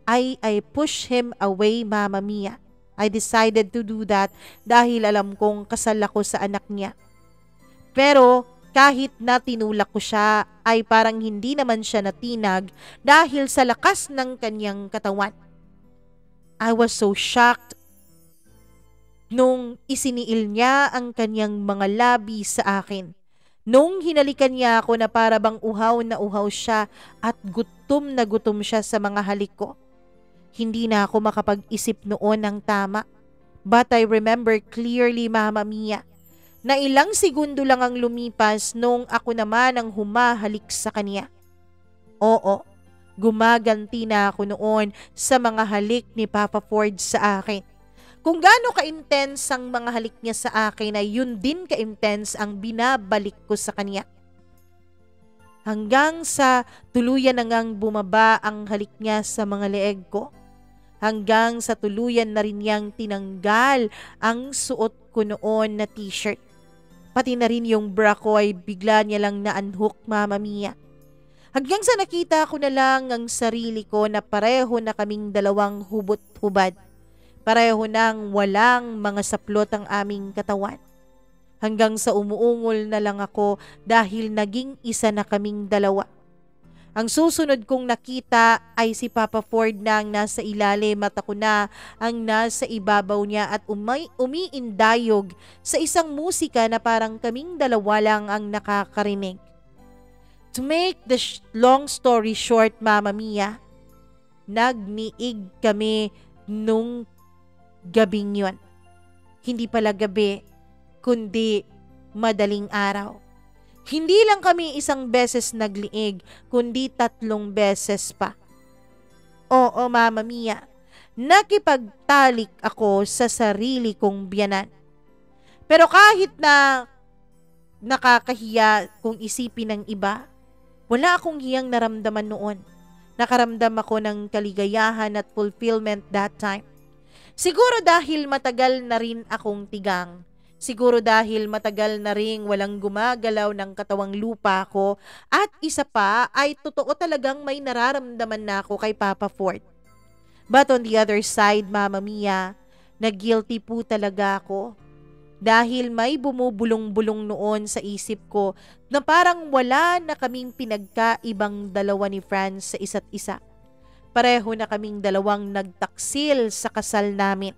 I pushed him away, Mama Mia. I decided to do that dahil alam kong kasal ako sa anak niya. Pero kahit na tinulak ko siya ay parang hindi naman siya natinag dahil sa lakas ng kanyang katawan. I was so shocked nung isiniil niya ang kanyang mga labi sa akin. Nung hinalikan niya ako na para bang uhaw na uhaw siya at gutom na gutom siya sa mga halik ko. Hindi na ako makapag-isip noon ng tama. But I remember clearly, Mama Mia, na ilang segundo lang ang lumipas nung ako naman ang humahalik sa kanya. Oo, gumaganti na ako noon sa mga halik ni Papa Ford sa akin. Kung gaano ka-intense ang mga halik niya sa akin ay yun din ka-intense ang binabalik ko sa kanya. Hanggang sa tuluyan na ngang bumaba ang halik niya sa mga leeg ko. Hanggang sa tuluyan na rin niyang tinanggal ang suot ko noon na t-shirt. Pati na rin yung bra ko ay bigla niya lang na-unhook, Mama Mia. Hanggang sa nakita ko na lang ang sarili ko na pareho na kaming dalawang hubot-hubad. Pareho nang walang mga saplot ang aming katawan. Hanggang sa umuungol na lang ako dahil naging isa na kaming dalawa. Ang susunod kong nakita ay si Papa Ford na ang nasa ilalim at ako na ang nasa ibabaw niya at umiindayog sa isang musika na parang kaming dalawa lang ang nakakarinig. To make the long story short, Mama Mia, nagniig kami nung gabing yon. Hindi pala gabi, kundi madaling araw. Hindi lang kami isang beses nagliig, kundi 3 beses pa. Oo, Mama Mia, nakipagtalik ako sa sarili kong biyanan. Pero kahit na nakakahiya kung isipin ng iba, wala akong hiyang naramdaman noon. Nakaramdam ako ng kaligayahan at fulfillment that time. Siguro dahil matagal na rin akong tigang. Siguro dahil matagal na ring walang gumagalaw ng katawang lupa ko at isa pa ay totoo talagang may nararamdaman na ako kay Papa Ford. But on the other side, Mama Mia, na guilty po talaga ako. Dahil may bumubulong-bulong noon sa isip ko na parang wala na kaming pinagkaibang dalawa ni Franz sa isa't isa. Pareho na kaming dalawang nagtaksil sa kasal namin.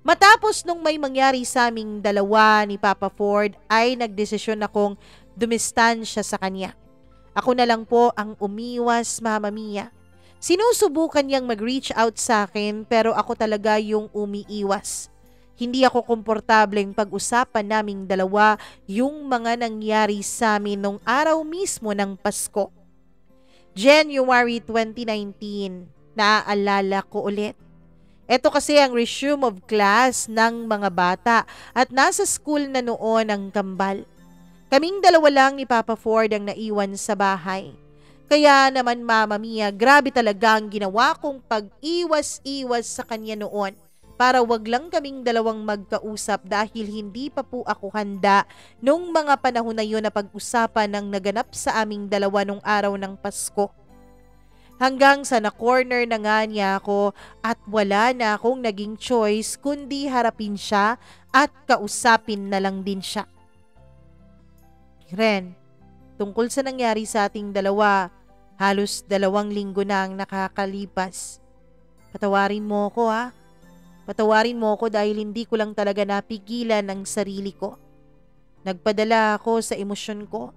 Matapos nung may mangyari sa aming dalawa ni Papa Ford ay nagdesisyon akong dumistansya sa kanya. Ako na lang po ang umiwas, Mama Mia. Sinusubukan niyang mag-reach out sa akin pero ako talaga yung umiiwas. Hindi ako komportableng pag-usapan naming dalawa yung mga nangyari sa amin nung araw mismo ng Pasko. January 2019, naaalala ko ulit. Ito kasi ang resume of class ng mga bata at nasa school na noon ang kambal. Kaming dalawa lang ni Papa Ford ang naiwan sa bahay. Kaya naman Mama Mia, grabe talaga ang ginawa kong pag-iwas-iwas sa kanya noon para wag lang kaming dalawang magkausap dahil hindi pa po ako handa nung mga panahon na yun na pag-usapan ng naganap sa aming dalawa nung araw ng Pasko. Hanggang sa na-corner na nga niya ako at wala na akong naging choice kundi harapin siya at kausapin na lang din siya. Ren, tungkol sa nangyari sa ating dalawa, halos 2 linggo na ang nakakalipas. Patawarin mo ako ha. Patawarin mo ako dahil hindi ko lang talaga napigilan ang sarili ko. Nagpadala ako sa emosyon ko.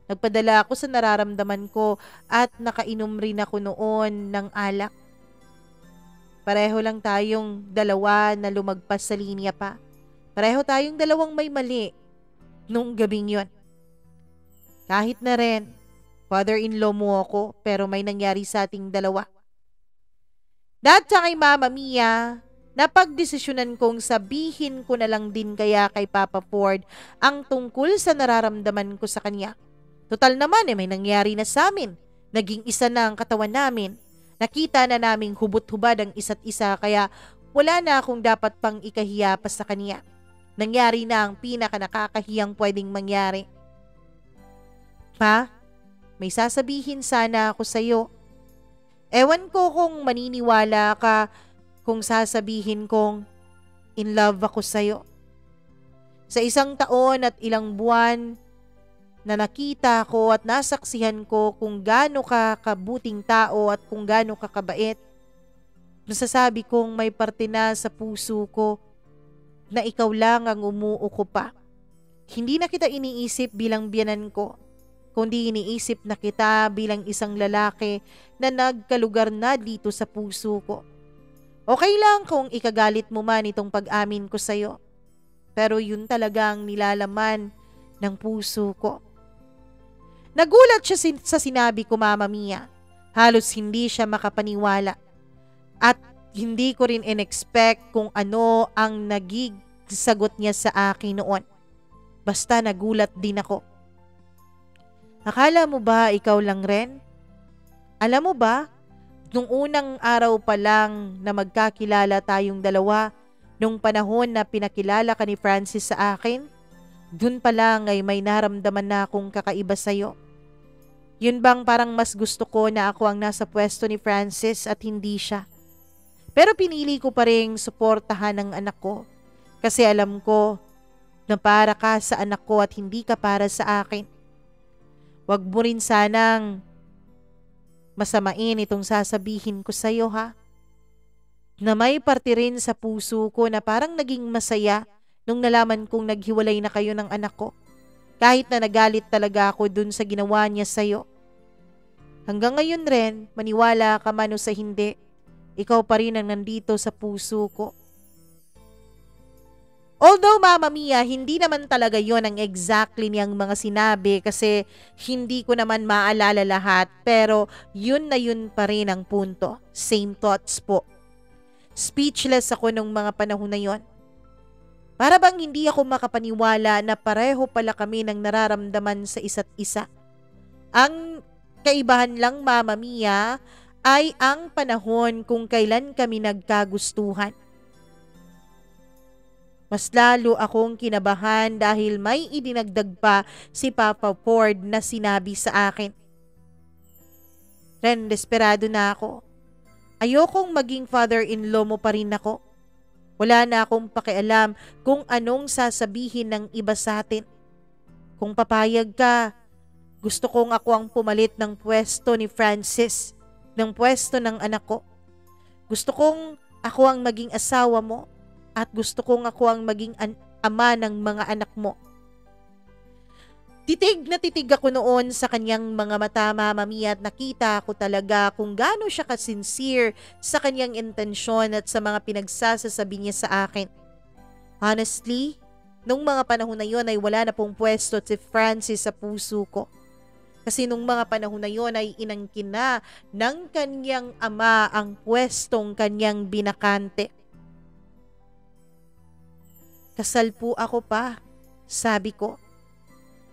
Nagpadala ako sa nararamdaman ko at nakainom rin ako noon ng alak. Pareho lang tayong dalawa na lumagpas sa linya pa. Pareho tayong dalawang may mali nung gabing yon. Kahit na rin, father-in-law mo ako pero may nangyari sa ating dalawa. Dahil sa kay Mama Mia, napagdesisyonan kong sabihin ko na lang din kaya kay Papa Ford ang tungkol sa nararamdaman ko sa kanya. Total naman may nangyari na sa amin. Naging isa na ang katawan namin. Nakita na naming hubot-hubad ang isa't isa kaya wala na akong dapat pang ikahiya pa sa kanya. Nangyari na ang pinaka-nakakahiyang pwedeng mangyari. Pa, may sasabihin sana ako sa'yo. Ewan ko kung maniniwala ka kung sasabihin kong in love ako sa'yo. Sa 1 taon at ilang buwan na nakita ko at nasaksihan ko kung gaano ka kabuting tao at kung gaano ka kabait, nasasabi kong may parte na sa puso ko na ikaw lang ang umuuko pa. Hindi na kita iniisip bilang biyanan ko, kundi iniisip na kita bilang isang lalaki na nagkalugar na dito sa puso ko. Okay lang kung ikagalit mo man itong pag-amin ko sa'yo, pero yun talagang nilalaman ng puso ko. Nagulat siya sa sinabi ko, Mama Mia. Halos hindi siya makapaniwala. At hindi ko rin in-expect kung ano ang naging sagot niya sa akin noon. Basta nagulat din ako. Akala mo ba ikaw lang rin? Alam mo ba, nung unang araw pa lang na magkakilala tayong dalawa, nung panahon na pinakilala ka ni Francis sa akin, dun pa lang ay may naramdaman na akong kakaiba sa'yo. Yun bang parang mas gusto ko na ako ang nasa pwesto ni Francis at hindi siya. Pero pinili ko pa rin suportahan ang anak ko kasi alam ko na para ka sa anak ko at hindi ka para sa akin. Wag mo rin sanang masamain itong sasabihin ko sa'yo ha. Na may parte rin sa puso ko na parang naging masaya nung nalaman kong naghiwalay na kayo ng anak ko. Kahit na nagalit talaga ako dun sa ginawa niya sa'yo. Hanggang ngayon rin, maniwala ka man o sa hindi, ikaw pa rin ang nandito sa puso ko. Although Mama Mia, hindi naman talaga yon ang exactly niyang mga sinabi kasi hindi ko naman maalala lahat pero yun na yun pa rin ang punto. Same thoughts po. Speechless ako nung mga panahon na yon. Para bang hindi ako makapaniwala na pareho pala kami ng nararamdaman sa isa't isa. Ang kaibahan lang Mama Mia ay ang panahon kung kailan kami nagkagustuhan. Mas lalo akong kinabahan dahil may idinagdag pa si Papa Ford na sinabi sa akin. Ren, desperado na ako. Ayokong maging father-in-law mo pa rin ako. Wala na akong pakialam kung anong sasabihin ng iba sa atin. Kung papayag ka, gusto kong ako ang pumalit ng pwesto ni Francis, ng pwesto ng anak ko. Gusto kong ako ang maging asawa mo at gusto kong ako ang maging ama ng mga anak mo. Titig na titig ako noon sa kanyang mga mata, Mama Mia, at nakita ko talaga kung gaano siya ka-sincere sa kanyang intensyon at sa mga pinagsasasabi niya sa akin. Honestly, nung mga panahon na yon ay wala na pong pwesto si Francis sa puso ko. Kasi nung mga panahon na yon ay inangkin na ng kanyang ama ang pwestong kanyang binakante. Kasal po ako pa, sabi ko.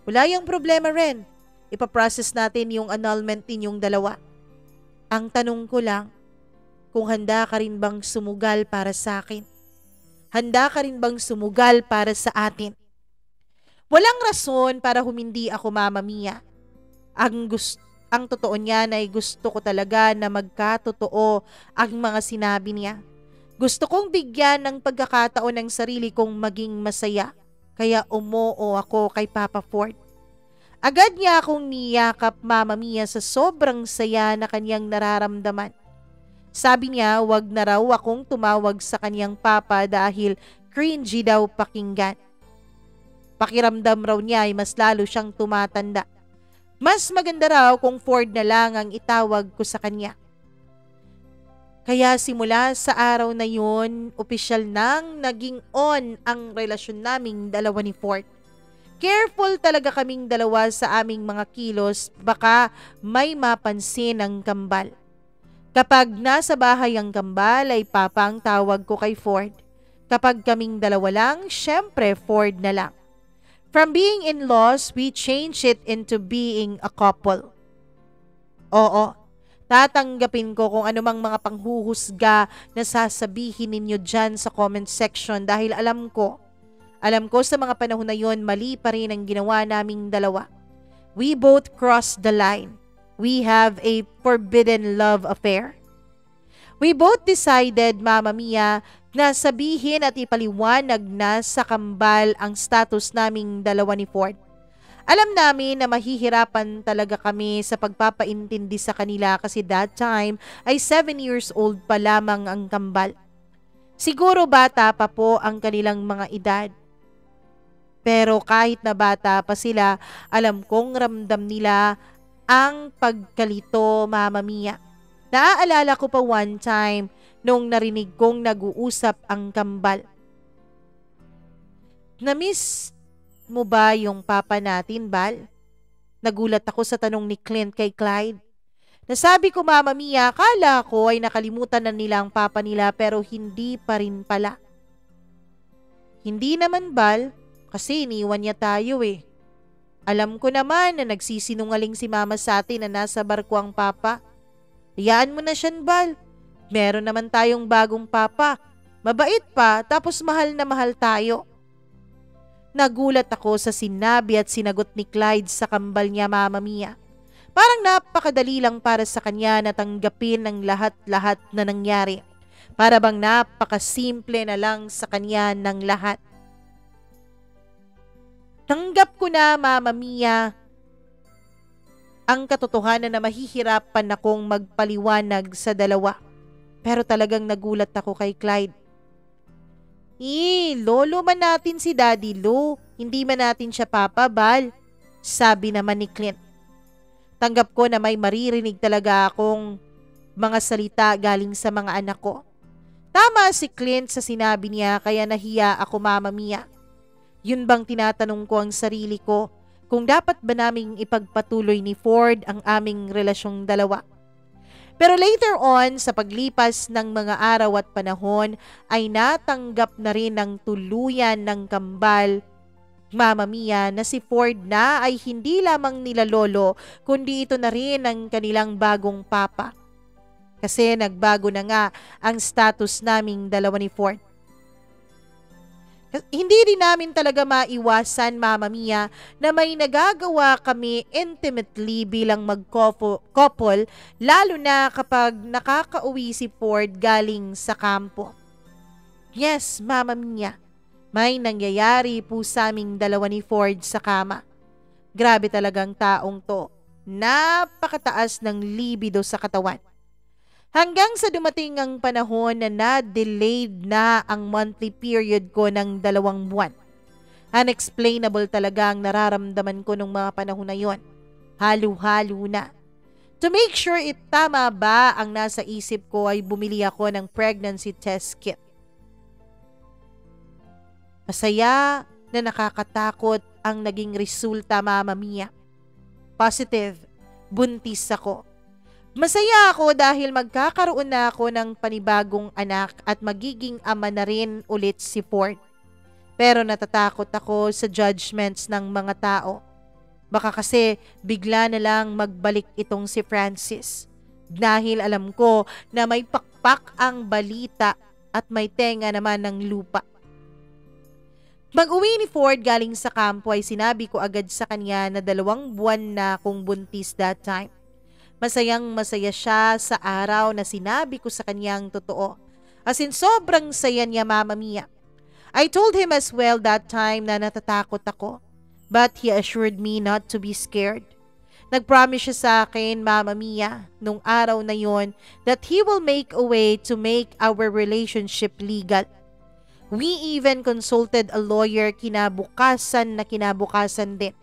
Wala yung problema rin. Ipaprocess natin yung annulment ninyong dalawa. Ang tanong ko lang, kung handa ka rin bang sumugal para sa akin? Handa ka rin bang sumugal para sa atin? Walang rason para humindi ako, Mama Mia. Ang totoo niyan ay gusto ko talaga na magkatotoo ang mga sinabi niya. Gusto kong bigyan ng pagkakataon ng sarili kong maging masaya. Kaya umoo ako kay Papa Ford. Agad niya akong niyakap, Mama Mia, sa sobrang saya na kanyang nararamdaman. Sabi niya wag na raw akong tumawag sa kanyang papa dahil cringy daw pakinggan. Pakiramdam raw niya ay mas lalo siyang tumatanda. Mas maganda raw kung Ford na lang ang itawag ko sa kanya. Kaya simula sa araw na yun, opisyal nang naging on ang relasyon naming dalawa ni Ford. Careful talaga kaming dalawa sa aming mga kilos, baka may mapansin ang kambal. Kapag nasa bahay ang kambal ay papa ang tawag ko kay Ford. Kapag kaming dalawa lang, syempre Ford na lang. From being in-laws, we change it into being a couple. Oo. Tatanggapin ko kung anumang mga panghuhusga na sasabihin ninyo dyan sa comment section dahil alam ko sa mga panahon na yon mali pa rin ang ginawa naming dalawa. We both crossed the line. We have a forbidden love affair. We both decided, Mama Mia, na sabihin at ipaliwanag na sa kambal ang status naming dalawa ni Ford. Alam namin na mahihirapan talaga kami sa pagpapaintindi sa kanila kasi that time ay 7 years old pa lamang ang kambal. Siguro bata pa po ang kanilang mga edad. Pero kahit na bata pa sila, alam kong ramdam nila ang pagkalito, Mama Mia. Naaalala ko pa one time nung narinig kong nag-uusap ang kambal. Na-miss mo ba yung papa natin, Bal? Nagulat ako sa tanong ni Clint kay Clyde. Nasabi ko, Mama Mia, akala ko ay nakalimutan na nila ang papa nila pero hindi pa rin pala. Hindi naman, Bal, kasi iniwan niya tayo eh. Alam ko naman na nagsisinungaling si Mama sa atin na nasa barko ang papa. Hayaan mo na siyan, Bal. Meron naman tayong bagong papa. Mabait pa, tapos mahal na mahal tayo. Nagulat ako sa sinabi at sinagot ni Clyde sa kambal niya, Mama Mia. Parang napakadali lang para sa kanya na tanggapin ang lahat-lahat na nangyari. Para bang napakasimple na lang sa kanya ng lahat. Tanggap ko na, Mama Mia, ang katotohanan na mahihirapan akong magpaliwanag sa dalawa. Pero talagang nagulat ako kay Clyde. Lolo man natin si Daddy Lou, hindi man natin siya Papa Bal, sabi naman ni Clint. Tanggap ko na may maririnig talaga akong mga salita galing sa mga anak ko. Tama si Clint sa sinabi niya kaya nahiya ako, Mama Mia. Yun bang tinatanong ko ang sarili ko kung dapat ba naming ipagpatuloy ni Ford ang aming relasyong dalawa. Pero later on, sa paglipas ng mga araw at panahon, ay natanggap na rin ng tuluyan ng kambal, Mama Mia, na si Ford na ay hindi lamang nila lolo, kundi ito na rin ang kanilang bagong papa. Kasi nagbago na nga ang status naming dalawa ni Ford. Hindi rin namin talaga maiwasan, Mama Mia, na may nagagawa kami intimately bilang couple, lalo na kapag nakakauwi si Ford galing sa kampo. Yes, Mama Mia, may nangyayari po sa aming dalawa ni Ford sa kama. Grabe talagang taong to. Napakataas ng libido sa katawan. Hanggang sa dumating ang panahon na na-delayed na ang monthly period ko ng 2 buwan. Unexplainable talaga ang nararamdaman ko nung mga panahon na yon. Halo-halo na. To make sure tama ba ang nasa isip ko ay bumili ako ng pregnancy test kit. Masaya na nakakatakot ang naging resulta, Mama Mia. Positive, buntis ako. Masaya ako dahil magkakaroon na ako ng panibagong anak at magiging ama na rin ulit si Ford. Pero natatakot ako sa judgments ng mga tao. Baka kasi bigla na lang magbalik itong si Francis. Dahil alam ko na may pakpak ang balita at may tenga naman ng lupa. Mag-uwi ni Ford galing sa kampo ay sinabi ko agad sa kanya na 2 buwan na akong buntis that time. Masayang-masaya siya sa araw na sinabi ko sa kanyang totoo. As in, sobrang saya niya, Mama Mia. I told him as well that time na natatakot ako. But he assured me not to be scared. Nag-promise siya sa akin, Mama Mia, nung araw na yon that he will make a way to make our relationship legal. We even consulted a lawyer kinabukasan din.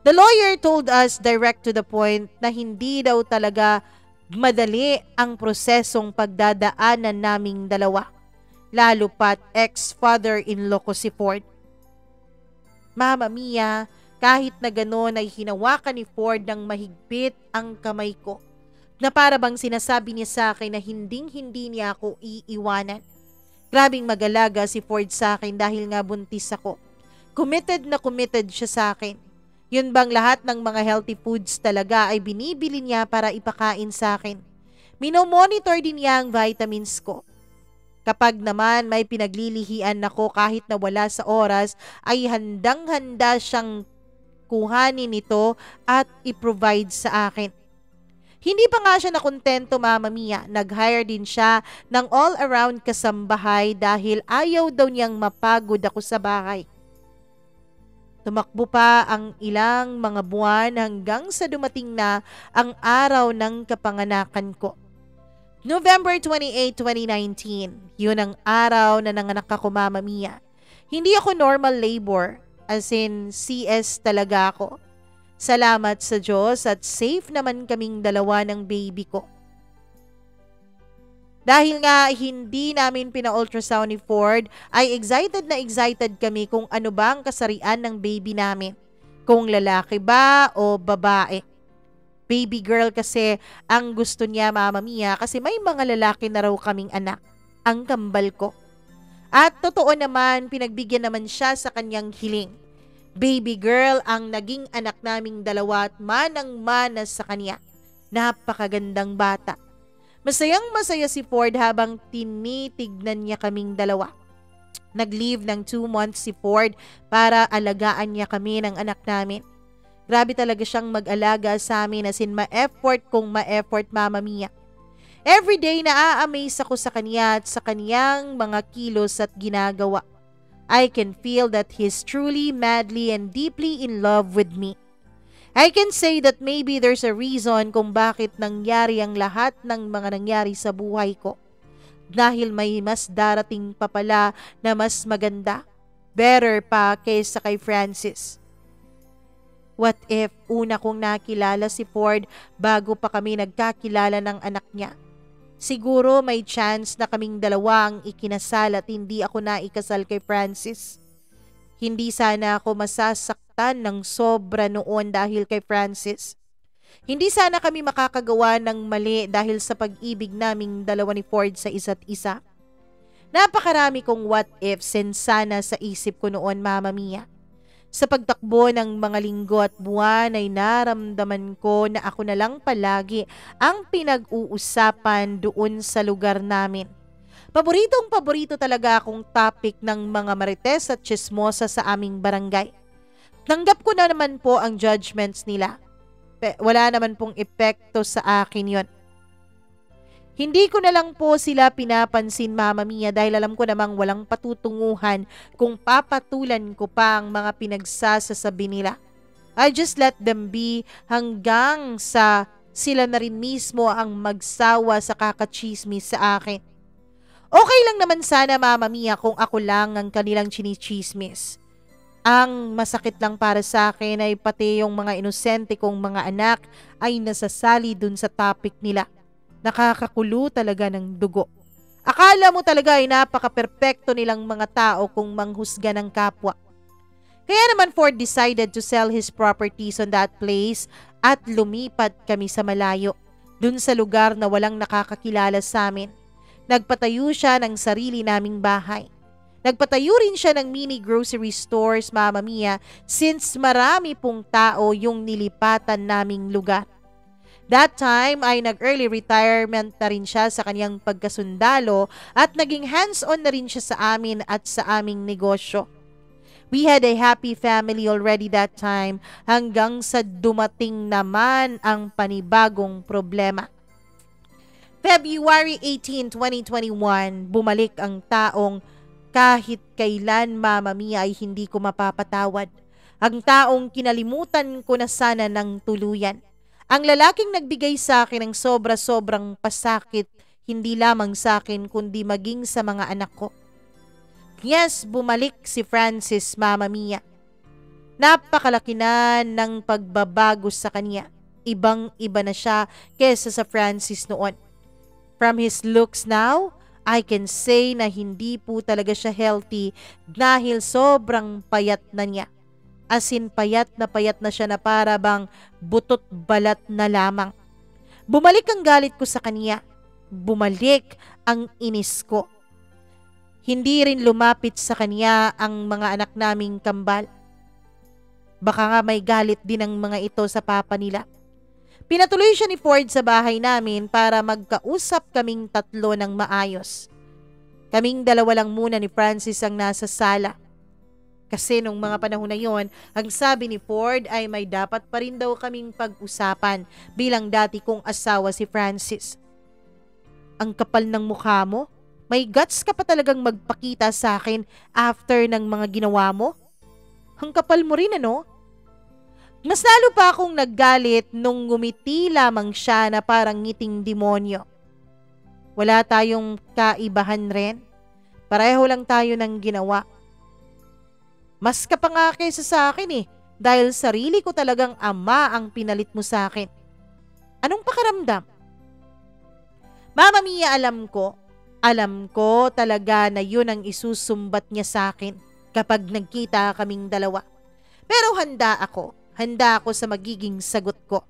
The lawyer told us direct to the point na hindi daw talaga madali ang prosesong pagdadaanan naming dalawa. Lalo pat ex-father-in-law ko si Ford. Mama Mia, kahit na gano'n ay hinawakan ni Ford ng mahigpit ang kamay ko. Na para bang sinasabi niya sa akin na hinding-hindi niya ako iiwanan. Grabing mag-alaga si Ford sa akin dahil nga buntis ako. Committed na committed siya sa akin. Yun bang lahat ng mga healthy foods talaga ay binibili niya para ipakain sa akin. Minomonitor din niya ang vitamins ko. Kapag naman may pinaglilihian ako kahit na wala sa oras, ay handang-handa siyang kuhanin ito at i-provide sa akin. Hindi pa nga siya nakontento, Mama Mia. Nag-hire din siya ng all-around kasambahay dahil ayaw daw niyang mapagod ako sa bahay. Tumakbo pa ang ilang mga buwan hanggang sa dumating na ang araw ng kapanganakan ko. November 28, 2019. Yun ang araw na nanganak ako, Mama Mia. Hindi ako normal labor, as in CS talaga ako. Salamat sa Diyos at safe naman kaming dalawa ng baby ko. Dahil nga hindi namin pina-ultrasound ni Ford, ay excited na excited kami kung ano ba ang kasarian ng baby namin. Kung lalaki ba o babae. Baby girl kasi ang gusto niya, Mama Mia, kasi may mga lalaki na raw kaming anak. Ang kambal ko. At totoo naman, pinagbigyan naman siya sa kanyang hiling. Baby girl ang naging anak naming dalawa at manang-mana sa kanya. Napakagandang bata. Masayang-masaya si Ford habang tinitignan niya kaming dalawa. Nag-leave ng 2 months si Ford para alagaan niya kami ng anak namin. Grabe talaga siyang mag-alaga sa amin, as in ma-effort kung ma-effort, Mama Mia. Everyday na-amaze ako sa kanya at sa kanyang mga kilos at ginagawa. I can feel that he's truly, madly, and deeply in love with me. I can say that maybe there's a reason kung bakit nangyari ang lahat ng mga nangyari sa buhay ko. Dahil may mas darating pa pala na mas maganda, better pa kaysa kay Francis. What if una kong nakilala si Ford bago pa kami nagkakilala ng anak niya? Siguro may chance na kaming dalawa ang ikinasal at hindi ako naikasal kay Francis. Hindi sana ako masasaktan ng sobra noon dahil kay Francis. Hindi sana kami makakagawa ng mali dahil sa pag-ibig naming dalawa ni Ford sa isa't isa. Napakarami kong what ifs and sana sa isip ko noon, Mama Mia. Sa pagtakbo ng mga linggo at buwan ay naramdaman ko na ako na lang palagi ang pinag-uusapan doon sa lugar namin. Paboritong-paborito talaga akong topic ng mga marites at chismosa sa aming barangay. Tanggap ko na naman po ang judgments nila. Wala naman pong epekto sa akin yon. Hindi ko na lang po sila pinapansin, Mama Mia, dahil alam ko namang walang patutunguhan kung papatulan ko pa ang mga pinagsasasabi nila. I just let them be hanggang sa sila na rin mismo ang magsawa sa kakachismis sa akin. Okay lang naman sana, Mama Mia, kung ako lang ang kanilang chinichismis. Ang masakit lang para sa akin ay pati yung mga inosente kong mga anak ay nasasali dun sa topic nila. Nakakakulo talaga ng dugo. Akala mo talaga ay napaka-perpekto nilang mga tao kung manghusga ng kapwa. Kaya naman Ford decided to sell his properties on that place at lumipat kami sa malayo, dun sa lugar na walang nakakakilala sa amin. Nagpatayo siya ng sarili naming bahay. Nagpatayo rin siya ng mini grocery stores, Mama Mia, since marami pong tao yung nilipatan naming lugar. That time ay nag-early retirement na rin siya sa kanyang pagkasundalo at naging hands-on na rin siya sa amin at sa aming negosyo. We had a happy family already that time hanggang sa dumating naman ang panibagong problema. February 18, 2021, bumalik ang taong kahit kailan, Mama Mia, ay hindi ko mapapatawad. Ang taong kinalimutan ko na sana ng tuluyan. Ang lalaking nagbigay sa akin ng sobra-sobrang pasakit, hindi lamang sa akin kundi maging sa mga anak ko. Yes, bumalik si Francis, Mama Mia. Napakalaki na ng pagbabago sa kanya. Ibang-iba na siya kesa sa Francis noon. From his looks now, I can say na hindi po talaga siya healthy dahil sobrang payat na niya. As in payat na siya na para bang butot balat na lamang. Bumalik ang galit ko sa kanya. Bumalik ang inis ko. Hindi rin lumapit sa kanya ang mga anak naming kambal. Baka nga may galit din ang mga ito sa papa nila. Pinatuloy siya ni Ford sa bahay namin para magkausap kaming tatlo ng maayos. Kaming dalawa lang muna ni Francis ang nasa sala. Kasi nung mga panahon na yon, ang sabi ni Ford ay may dapat pa rin daw kaming pag-usapan bilang dati kong asawa si Francis. Ang kapal ng mukha mo? May guts ka pa talagang magpakita sa akin after ng mga ginawa mo? Ang kapal mo rin, ano? Mas lalo pa akong naggalit nung ngumiti lamang siya na parang ngiting demonyo. Wala tayong kaibahan rin. Pareho lang tayo ng ginawa. Mas ka pa nga kaysa sa akin dahil sarili ko talagang ama ang pinalit mo sa akin. Anong pakaramdam? Mama Mia, alam ko talaga na yun ang isusumbat niya sa akin kapag nagkita kaming dalawa. Pero handa ako sa magiging sagot ko.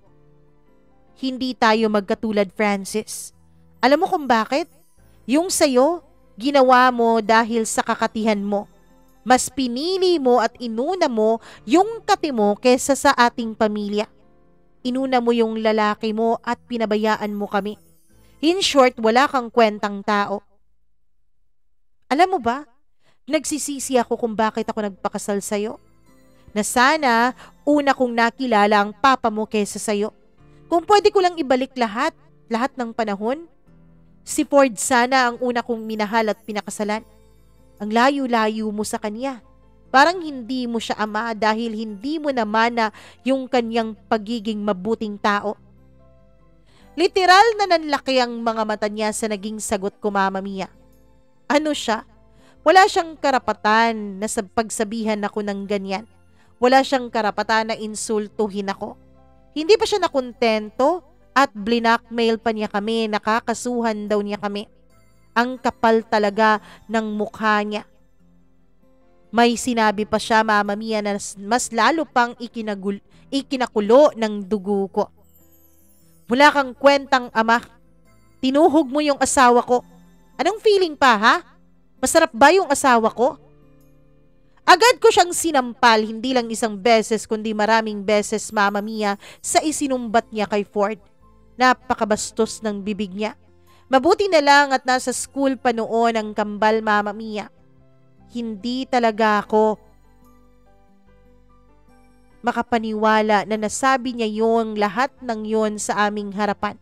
Hindi tayo magkatulad, Francis. Alam mo kung bakit? Yung sayo, ginawa mo dahil sa kakatihan mo. Mas pinili mo at inuna mo yung kati mo kesa sa ating pamilya. Inuna mo yung lalaki mo at pinabayaan mo kami. In short, wala kang kwentang tao. Alam mo ba, nagsisisi ako kung bakit ako nagpakasal sa'yo. Na sana una kong nakilala ang papa mo kesa sa'yo. Kung pwede ko lang ibalik lahat ng panahon. Si Ford sana ang una kong minahal at pinakasalan. Ang layo-layo mo sa kanya. Parang hindi mo siya ama dahil hindi mo namana yung kanyang pagiging mabuting tao. Literal na nanlaki ang mga mata niya sa naging sagot ko, Mama Mia. Ano siya? Wala siyang karapatan na sa pagsabihan ako ng ganyan. Wala siyang karapatan na insultuhin ako. Hindi pa siya nakontento at blinakmail pa niya kami, nakakasuhan daw niya kami. Ang kapal talaga ng mukha niya. May sinabi pa siya, Mama Mia, na mas lalo pang ikinakulo ng dugo ko. Wala kang kwentang ama. Tinuhog mo yung asawa ko. Anong feeling pa, ha? Masarap ba yung asawa ko? Agad ko siyang sinampal, hindi lang isang beses kundi maraming beses, Mama Mia, sa isinumbat niya kay Ford. Napakabastos ng bibig niya. Mabuti na lang at nasa school pa noon ang kambal, Mama Mia. Hindi talaga ako makapaniwala na nasabi niya yung lahat ng yon sa aming harapan.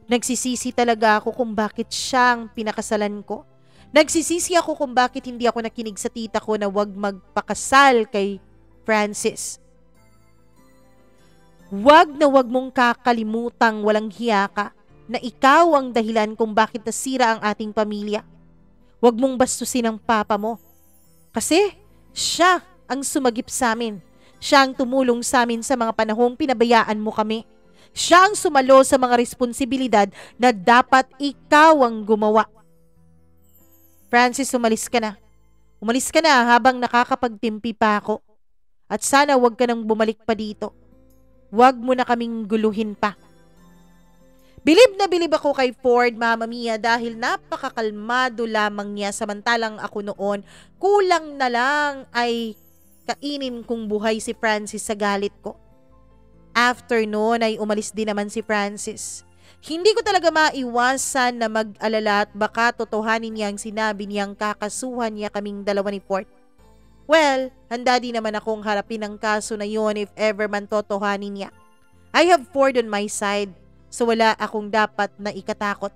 Nagsisisi talaga ako kung bakit siyang pinakasalan ko. Nagsisisi ako kung bakit hindi ako nakinig sa tita ko na wag magpakasal kay Francis. Wag na wag mong kakalimutang walang hiya ka na ikaw ang dahilan kung bakit nasira ang ating pamilya. Wag mong bastusin ang papa mo. Kasi siya ang sumagip sa amin. Siya ang tumulong sa amin sa mga panahong pinabayaan mo kami. Siya ang sumalo sa mga responsibilidad na dapat ikaw ang gumawa. Francis, umalis ka na. Umalis ka na habang nakakapagtimpi pa ako. At sana wag ka nang bumalik pa dito. Wag mo na kaming guluhin pa. Bilib na bilib ako kay Ford, Mama Mia, dahil napakakalmado lamang niya samantalang ako noon kulang na lang ay kainin kong buhay si Francis sa galit ko. After noon ay umalis din naman si Francis. Hindi ko talaga maiwasan na mag-alala at baka totohanin niyang sinabi niyang kakasuhan niya kaming dalawa ni Ford. Well, handa din naman akong harapin ang kaso na yon if ever man totohanin niya. I have Ford on my side, so wala akong dapat na ikatakot.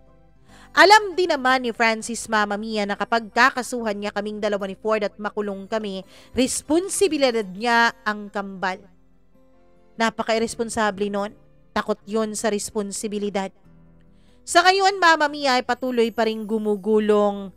Alam din naman ni Francis, Mama Mia, na kapag kakasuhan niya kaming dalawa ni Ford at makulong kami, responsibilidad niya ang kambal. Napaka-irresponsable nun. Takot yon sa responsibilidad. Sa ngayon, Mama Mia, ay patuloy pa rin gumugulong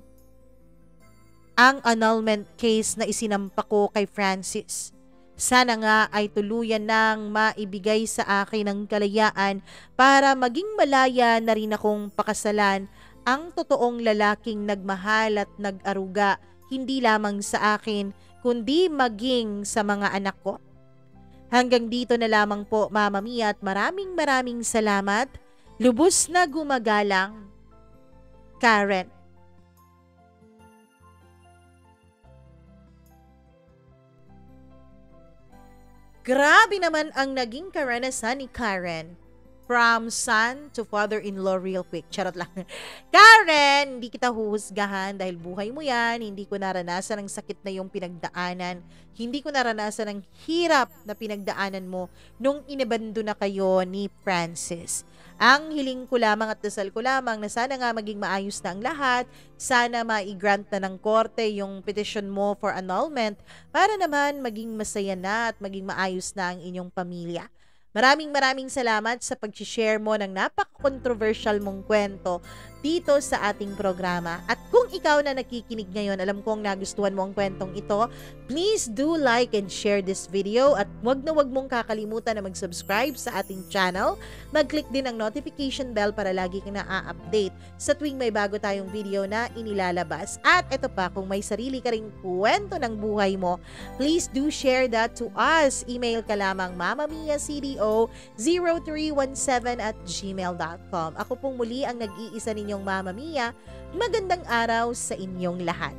ang annulment case na isinampa ko kay Francis. Sana nga ay tuluyan nang maibigay sa akin ang kalayaan para maging malaya na rin akong pakasalan ang totoong lalaking nagmahal at nag-aruga hindi lamang sa akin kundi maging sa mga anak ko. Hanggang dito na lamang po, Mama Mia, at maraming salamat. Lubos na gumagalang, Karen. Grabe naman ang naging karanasan ni Karen. From son to father-in-law real quick. Charot lang. Karen, hindi kita huhusgahan dahil buhay mo yan. Hindi ko naranasan ang sakit na yung pinagdaanan. Hindi ko naranasan ang hirap na pinagdaanan mo nung inabando na kayo ni Francis. Ang hiling ko lamang at dasal ko lamang na sana nga maging maayos na ang lahat. Sana ma-grant na ng korte yung petition mo for annulment para naman maging masaya na at maging maayos na ang inyong pamilya. Maraming salamat sa pag-share mo ng napaka-controversial mong kwento dito sa ating programa. At kung ikaw na nakikinig ngayon, alam kong nagustuhan mo ang kwentong ito, please do like and share this video at wag mong kakalimutan na mag-subscribe sa ating channel. Mag-click din ang notification bell para lagi kang na-update sa tuwing may bago tayong video na inilalabas. At ito pa, kung may sarili ka ring kwento ng buhay mo, please do share that to us. Email ka lamang mamamiacdo0317@gmail.com. Ako pong muli ang nag-iisa ninyong Mama Mia. Magandang araw sa inyong lahat.